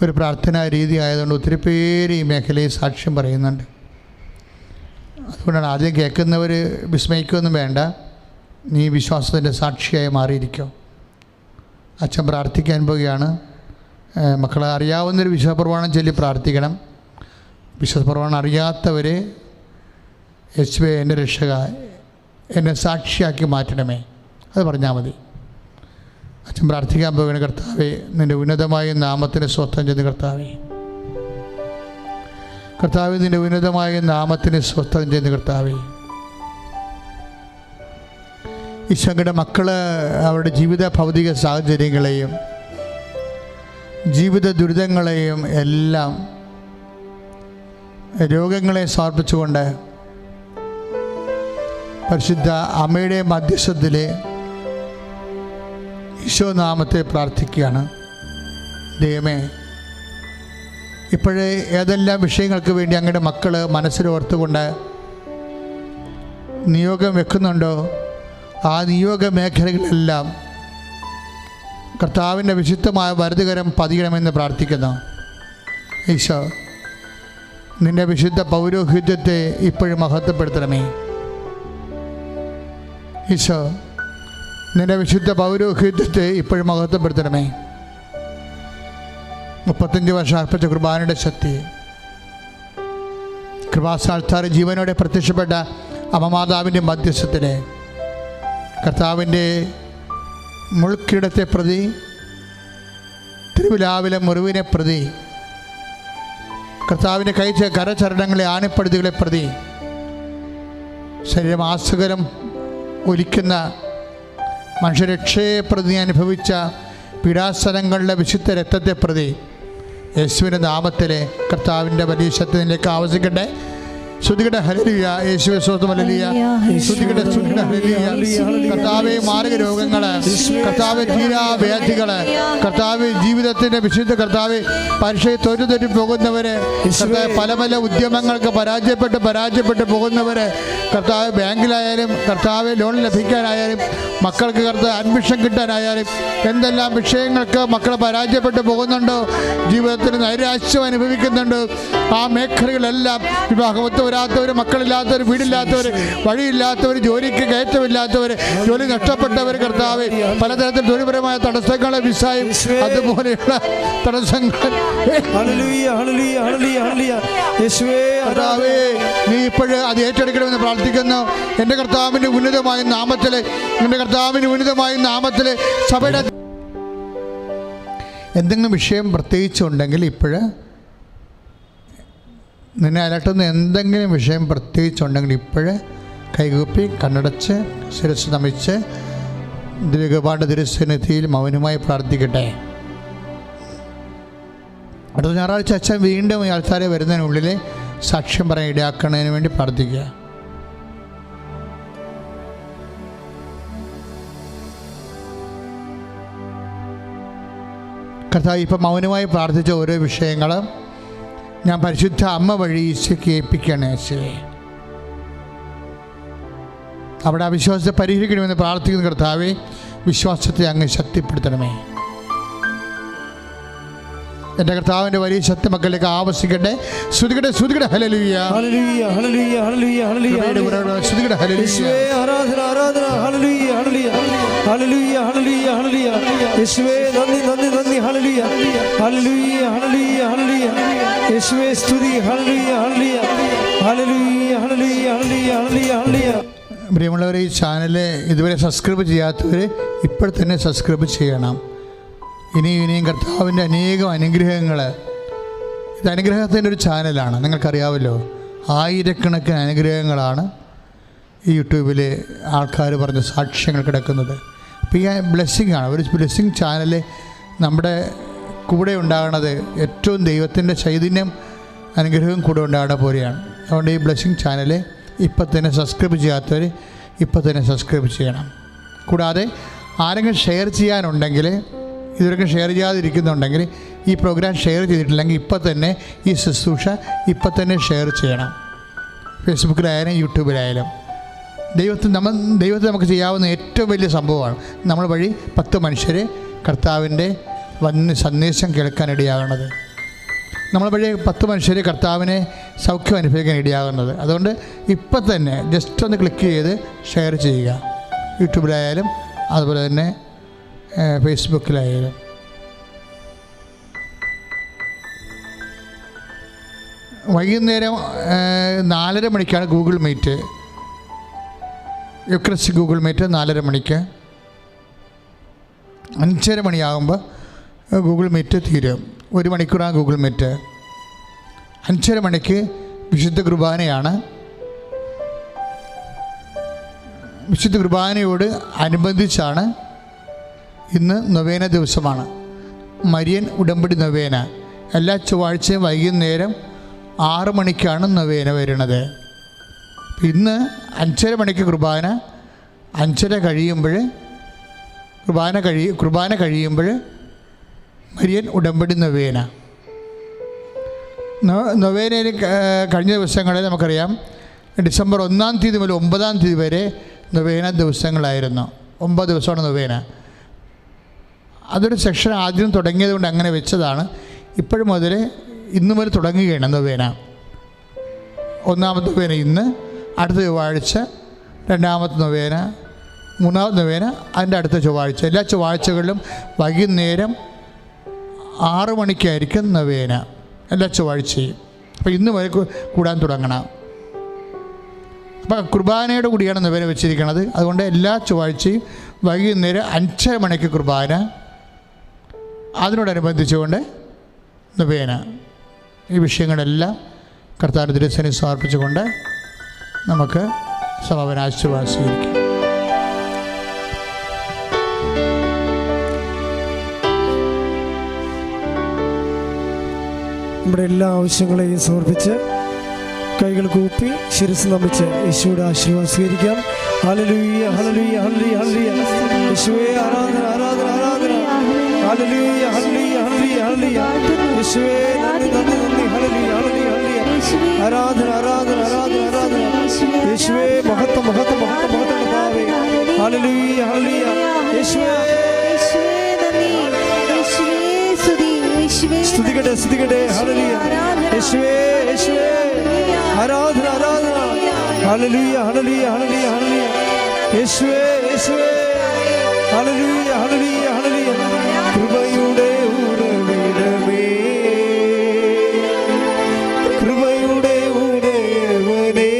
ഒരു പ്രാർത്ഥനാ രീതി ആയതുകൊണ്ട് ഒത്തിരി പേര് ഈ മേഖലയിൽ സാക്ഷ്യം പറയുന്നുണ്ട്. അതുകൊണ്ടാണ് ആദ്യം കേൾക്കുന്നവർ വിസ്മയിക്കുകയൊന്നും വേണ്ട, നീ വിശ്വാസത്തിൻ്റെ സാക്ഷിയായി മാറിയിരിക്കും. അച്ഛൻ പ്രാർത്ഥിക്കാൻ പോവുകയാണ്. മക്കളെ അറിയാവുന്നൊരു വിശ്വാസപ്രമാണം ചൊല്ലി പ്രാർത്ഥിക്കണം. വിശ്വാസപ്രമാണം അറിയാത്തവർ യേശുവേ എൻ്റെ രക്ഷക, എന്നെ സാക്ഷിയാക്കി മാറ്റണമേ, അത് പറഞ്ഞാൽ മതി. അച്ഛൻ പ്രാർത്ഥിക്കാൻ പോവുകയാണ്. കർത്താവേ, നിൻ്റെ ഉന്നതമായ നാമത്തിന് സ്വസ്ഥം ചെയ്ത് കർത്താവേ, കർത്താവേ, നിൻ്റെ ഉന്നതമായ നാമത്തിന് സ്വസ്ഥം ചെയ്ത് കർത്താവേ. ഈശോയുടെ മക്കൾ അവരുടെ ജീവിത ഭൗതിക സാഹചര്യങ്ങളെയും ജീവിത ദുരിതങ്ങളെയും എല്ലാം രോഗങ്ങളെ സമർപ്പിച്ചുകൊണ്ട് പരിശുദ്ധ അമ്മയുടെ മധ്യസ്ഥത്തിൽ ഈശോ നാമത്തെ പ്രാർത്ഥിക്കുകയാണ്. ദൈവമേ, ഇപ്പോഴേ ഏതെല്ലാം വിഷയങ്ങൾക്ക് വേണ്ടി അങ്ങയുടെ മക്കൾ മനസ്സിലോർത്തുകൊണ്ട് നിയോഗം വെക്കുന്നുണ്ടോ, ആ നിയോഗ മേഖലകളിലെല്ലാം കർത്താവിൻ്റെ വിശുദ്ധമായ വലതുകരം പതിയണമെന്ന് പ്രാർത്ഥിക്കുന്നു. ഈശോ, നിൻ്റെ വിശുദ്ധ പൗരോഹിത്യത്തെ ഇപ്പോഴും മഹത്വപ്പെടുത്തണമേ. ഈശോ, നിൻ്റെ വിശുദ്ധ പൗരോഹിത്യത്തെ ഇപ്പോഴും മഹത്വപ്പെടുത്തണമേ. 35 വർഷം അർപ്പിച്ച കുർബാനയുടെ ശക്തി, കൃപാസാൽത്താര ജീവനോടെ പ്രത്യക്ഷപ്പെട്ട അമ്മമാതാവിൻ്റെ മധ്യസ്ഥത്തിലെ കർത്താവിൻ്റെ മുൾക്കിടത്തെ പ്രതി, തിരുവിലാവിലെ മുറിവിനെ പ്രതി, കർത്താവിൻ്റെ കഴിച്ച കരചരണങ്ങളെ ആണിപ്പടുതികളെ പ്രതി, ശരീരം ആസുകരം ഒലിക്കുന്ന മനുഷ്യരക്ഷയെ പ്രതി അനുഭവിച്ച പീഡാസനങ്ങളുടെ വിശുദ്ധ രക്തത്തെ പ്രതി യേശുവിൻ്റെ നാമത്തിലെ കർത്താവിൻ്റെ വലിയ ശക്തിയിലേക്ക് ആവശ്യിക്കട്ടെ. ശ്രുതികട ഹല്ലേലൂയ. യേശുവേ സ്തോത്രം. ഹല്ലേലൂയ. ശ്രുതികട ഹല്ലേലൂയ. കർത്താവേ, മാരക രോഗങ്ങള്, കർത്താവേ, തീരാവ്യാധികള്, കർത്താവേ, ജീവിതത്തിന്റെ വിശുദ്ധ കർത്താവേ, പരീക്ഷയെ തോറ്റു പോകുന്നവര്, പല പല ഉദ്യമങ്ങൾക്ക് പരാജയപ്പെട്ട് പോകുന്നവര്, കർത്താവ് ബാങ്കിലായാലും, കർത്താവ് ലോൺ ലഭിക്കാനായാലും, മക്കൾക്ക് കർത്താവ് അഡ്മിഷൻ കിട്ടാനായാലും, എന്തെല്ലാം വിഷയങ്ങൾക്ക് മക്കൾ പരാജയപ്പെട്ട് പോകുന്നുണ്ടോ, ജീവിതത്തിൽ നൈരാശ്യം അനുഭവിക്കുന്നുണ്ട്, ആ മേഖലകളെല്ലാം വിവാഹമൊത്ത് വരാത്തവർ, മക്കളില്ലാത്തവർ, വീടില്ലാത്തവർ, വഴിയില്ലാത്തവർ, ജോലിക്ക് കയറ്റമില്ലാത്തവർ, ജോലി നഷ്ടപ്പെട്ടവർ, കർത്താവ്, പലതരത്തിൽ തൊഴിൽപരമായ തടസ്സങ്ങളെ വിസായും അതുപോലെയുള്ള തടസ്സങ്ങൾ കർത്താവേ, നീ ഇപ്പോഴ് അത് ഏറ്റെടുക്കണമെന്ന് പ്രാർത്ഥിക്കുന്നു. എൻ്റെ കർത്താവിൻ്റെ ഉന്നതമായ നാമത്തിൽ, എൻ്റെ കർത്താവിൻ്റെ ഉന്നതമായ നാമത്തിൽ സഭയുടെ എന്തെങ്കിലും വിഷയം പ്രത്യേകിച്ചുണ്ടെങ്കിൽ ഇപ്പോഴ് നിന്നെ അലട്ടുന്ന എന്തെങ്കിലും വിഷയം പ്രത്യേകിച്ചുണ്ടെങ്കിൽ ഇപ്പോഴ് കൈകൂപ്പി കണ്ണടച്ച് ശിരസ്സ് നമിച്ച് ദൈവകൃപയുടെ തിരുസന്നിധിയിൽ മൗനമായി പ്രാർത്ഥിക്കട്ടെ. അടുത്ത ഞായറാഴ്ച അച്ഛൻ വീണ്ടും ഈ ആൾക്കാരെ വരുന്നതിനുള്ളിൽ സാക്ഷ്യം പറയാൻ ഇടയാക്കുന്നതിന് വേണ്ടി പ്രാർത്ഥിക്കുക. കർത്താവ്, ഇപ്പം മൗനമായി പ്രാർത്ഥിച്ച ഓരോ വിഷയങ്ങളും ഞാൻ പരിശുദ്ധ അമ്മ വഴി ഈശോയ്ക്ക് ഏൽപ്പിക്കുകയാണ്. യേശുവേ, അവിടെ അവിശ്വാസത്തെ പരിഹരിക്കണമെന്ന് പ്രാർത്ഥിക്കുന്ന കർത്താവേ, വിശ്വാസത്തെ അങ്ങ് ശക്തിപ്പെടുത്തണമേ. എൻ്റെ കർത്താവിൻ്റെ വലിയ ശക്തി മക്കളിലേക്ക് ആവശ്യിക്കട്ടെ. ശ്രുതികടെ ഹല്ലേലൂയ. ഹല്ലേലൂയ, ഹല്ലേലൂയ, ഹല്ലേലൂയ, ഹല്ലേലൂയ. ശ്രുതികടെ ഹല്ലേലൂയ. ആരാധന, ആരാധന. ഹല്ലേലൂയ, ഹല്ലേലൂയ, ഹല്ലേലൂയ, ഹല്ലേലൂയ, ഹല്ലേലൂയ. യേശുവേ നന്ദി, നന്ദി, നന്ദി. ഹല്ലേലൂയ, ഹല്ലേലൂയ, ഹല്ലേലൂയ, ഹല്ലേലൂയ. യേശുവേ സ്തുതി. ഹല്ലേലൂയ, ഹല്ലേലൂയ, ഹല്ലേലൂയ, ഹല്ലേലൂയ, ഹല്ലേലൂയ, ഹല്ലേലൂയ, ഹല്ലേലൂയ. പ്രിയമുള്ളവരെ, ഈ ചാനൽ ഇതുവരെ സബ്സ്ക്രൈബ് ചെയ്യാത്തവർ ഇപ്പോൾ തന്നെ സബ്സ്ക്രൈബ് ചെയ്യണം. ഇനിയും കർത്താവിൻ്റെ അനേകം അനുഗ്രഹങ്ങൾ, ഇത് അനുഗ്രഹത്തിൻ്റെ ഒരു ചാനലാണ്, നിങ്ങൾക്കറിയാമല്ലോ. ആയിരക്കണക്കിന് അനുഗ്രഹങ്ങളാണ് ഈ യൂട്യൂബിൽ ആൾക്കാർ പറഞ്ഞ സാക്ഷ്യങ്ങൾ കിടക്കുന്നത്. അപ്പോൾ ഈ ബ്ലെസ്സിങ് ആണ്, ഒരു ബ്ലെസ്സിങ് ചാനൽ നമ്മുടെ കൂടെ ഉണ്ടാകുന്നത് ഏറ്റവും ദൈവത്തിൻ്റെ ചൈതന്യം അനുഗ്രഹവും കൂടെ ഉണ്ടാകുന്ന പോലെയാണ്. അതുകൊണ്ട് ഈ ബ്ലെസ്സിങ് ചാനൽ ഇപ്പം തന്നെ സബ്സ്ക്രൈബ് ചെയ്യാത്തവർ ഇപ്പം തന്നെ സബ്സ്ക്രൈബ് ചെയ്യണം. കൂടാതെ ആരെങ്കിലും ഷെയർ ചെയ്യാനുണ്ടെങ്കിൽ, ഇതുവരെയും ഷെയർ ചെയ്യാതിരിക്കുന്നുണ്ടെങ്കിൽ, ഈ പ്രോഗ്രാം ഷെയർ ചെയ്തിട്ടില്ലെങ്കിൽ ഇപ്പം തന്നെ ഈ ശുശ്രൂഷ ഇപ്പം തന്നെ ഷെയർ ചെയ്യണം. ഫേസ്ബുക്കിലായാലും യൂട്യൂബിലായാലും. ദൈവത്തെ നമുക്ക് ചെയ്യാവുന്ന ഏറ്റവും വലിയ സംഭവമാണ് നമ്മൾ വഴി 10 മനുഷ്യർ കർത്താവിൻ്റെ സന്ദേശം കേൾക്കാനിടയാകുന്നത്. നമ്മൾ വഴി 10 മനുഷ്യർ കർത്താവിനെ സൗഖ്യം അനുഭവിക്കാൻ ഇടയാകുന്നത്. അതുകൊണ്ട് ഇപ്പം തന്നെ ജസ്റ്റ് ഒന്ന് ക്ലിക്ക് ചെയ്ത് ഷെയർ ചെയ്യുക. യൂട്യൂബിലായാലും അതുപോലെ തന്നെ ഫേസ്ബുക്കിലായാലും. വൈകുന്നേരം 4:30 മണിക്കാണ് ഗൂഗിൾ മീറ്റ്, യുക്രസ് ഗൂഗിൾ മീറ്റ് 4:30 മണിക്ക്. 5:30 മണിയാകുമ്പോൾ ഗൂഗിൾ മീറ്റ് തീരും. 1 മണിക്കൂറാണ് ഗൂഗിൾ മീറ്റ്. 5:30 മണിക്ക് വിശുദ്ധ കുർബാനയാണ്. വിശുദ്ധ കുർബാനയോട് അനുബന്ധിച്ചാണ് ഇന്ന് നൊവേന ദിവസമാണ്. മരിയൻ ഉടമ്പടി നൊവേന എല്ലാ ചൊവ്വാഴ്ചയും വൈകുന്നേരം 6 മണിക്കാണ് നൊവേന വരുന്നത്. ഇന്ന് 5:30 മണിക്ക് കുർബാന, 5:30 കഴിയുമ്പോൾ കുർബാന കഴിയുമ്പോൾ മരിയൻ ഉടമ്പടി നൊവേന. നൊവേനയിൽ കഴിഞ്ഞ ദിവസങ്ങളിൽ നമുക്കറിയാം ഡിസംബർ 1-ാം തീയതി മുതൽ 9-ാം തീയതി വരെ നൊവേന ദിവസങ്ങളായിരുന്നു. 9 ദിവസമാണ് നൊവേന. അതൊരു സെക്ഷൻ ആദ്യം തുടങ്ങിയത് കൊണ്ട് അങ്ങനെ വെച്ചതാണ്. ഇപ്പോഴും മുതൽ ഇന്ന് മുതൽ തുടങ്ങുകയാണ് നൊവേന. 1-ാമത്തെ നൊവേന ഇന്ന്, അടുത്ത ചൊവ്വാഴ്ച 2-ാമത്തെ നൊവേന, 3-ാമത്തെ നൊവേന അതിൻ്റെ അടുത്ത ചൊവ്വാഴ്ച. എല്ലാ ചൊവ്വാഴ്ചകളിലും വൈകുന്നേരം 6 മണിക്കായിരിക്കും നൊവേന എല്ലാ ചൊവ്വാഴ്ചയും. അപ്പോൾ ഇന്ന് വരെ കൂടാൻ തുടങ്ങണം. അപ്പോൾ കുർബാനയുടെ കൂടിയാണ് നൊവേന വെച്ചിരിക്കുന്നത്. അതുകൊണ്ട് എല്ലാ ചൊവ്വാഴ്ചയും വൈകുന്നേരം 5:30 മണിക്ക് കുർബാന, അതിനോടനുബന്ധിച്ചുകൊണ്ട് നൊവേന. ഈ വിഷയങ്ങളെല്ലാം കർത്താവിന്റെ തിരുസന്നിധിയിൽ സമർപ്പിച്ചുകൊണ്ട് നമുക്ക് സമാപന ആശീർവാദം സ്വീകരിക്കാം. നമ്മുടെ എല്ലാ ആവശ്യങ്ങളെയും സമർപ്പിച്ച് കൈകൾ കൂപ്പി ശിരസ് നമിച്ച് യേശുവിടെ ആശീർവാദം സ്വീകരിക്കാം. ഹല്ലേലൂയ ഹല്ലേലൂയ ഹല്ലേലൂയ ഹല്ലേലൂയ. യേശുവേ ആരാധന ആരാധന ആരാധന. ഹല്ലേലൂയ ഹല്ലേലൂയ ഹല്ലേലൂയ ഹല്ലേലൂയ. യേശുവേ നന്ദി നന്ദി നന്ദി. ഹല്ലേലൂയ ഹല്ലേലൂയ ഹല്ലേലൂയ. ആരാധന ആരാധന ആരാധന ആരാധന. യേശുവേ മഹത്വം മഹത്വം മഹത്വം മഹത്വം കർത്താവേ. ഹല്ലേലൂയ ഹല്ലേലൂയ. യേശുവേ സ്തുതിക്കട്ടെ സ്തുതിക്കട്ടെ. ഹല്ലേലൂയ. യേശുവേ യേശുവേ ആരാധന ആരാധന. ഹല്ലേലൂയ ഹല്ലേലൂയ ഹല്ലേലൂയ ഹല്ലേലൂയ. യേശുവേ യേശുവേ ഹല്ലേലൂയ ഹല്ലേലൂയ ഹല്ലേലൂയ. കൃപയുടെ ഉറവിടമേ, കൃപയുടെ ഉടയവനേ,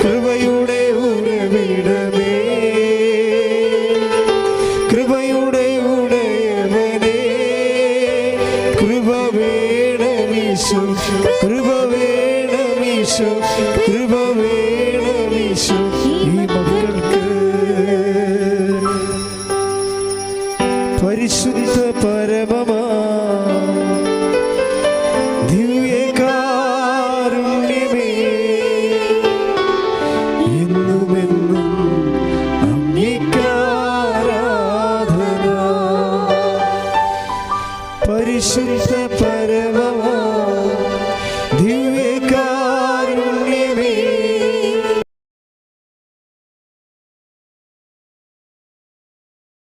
കൃപയുടെ ഉറവിടമേ, കൃപയുടെ ഉടയവനേ, കൃപ വേണമീശോ, കൃപ വേണമീശോ, കൃപ വേണമീശോ ഈ മക്കൾക്ക്. പരിശുദ്ധ പരമമാ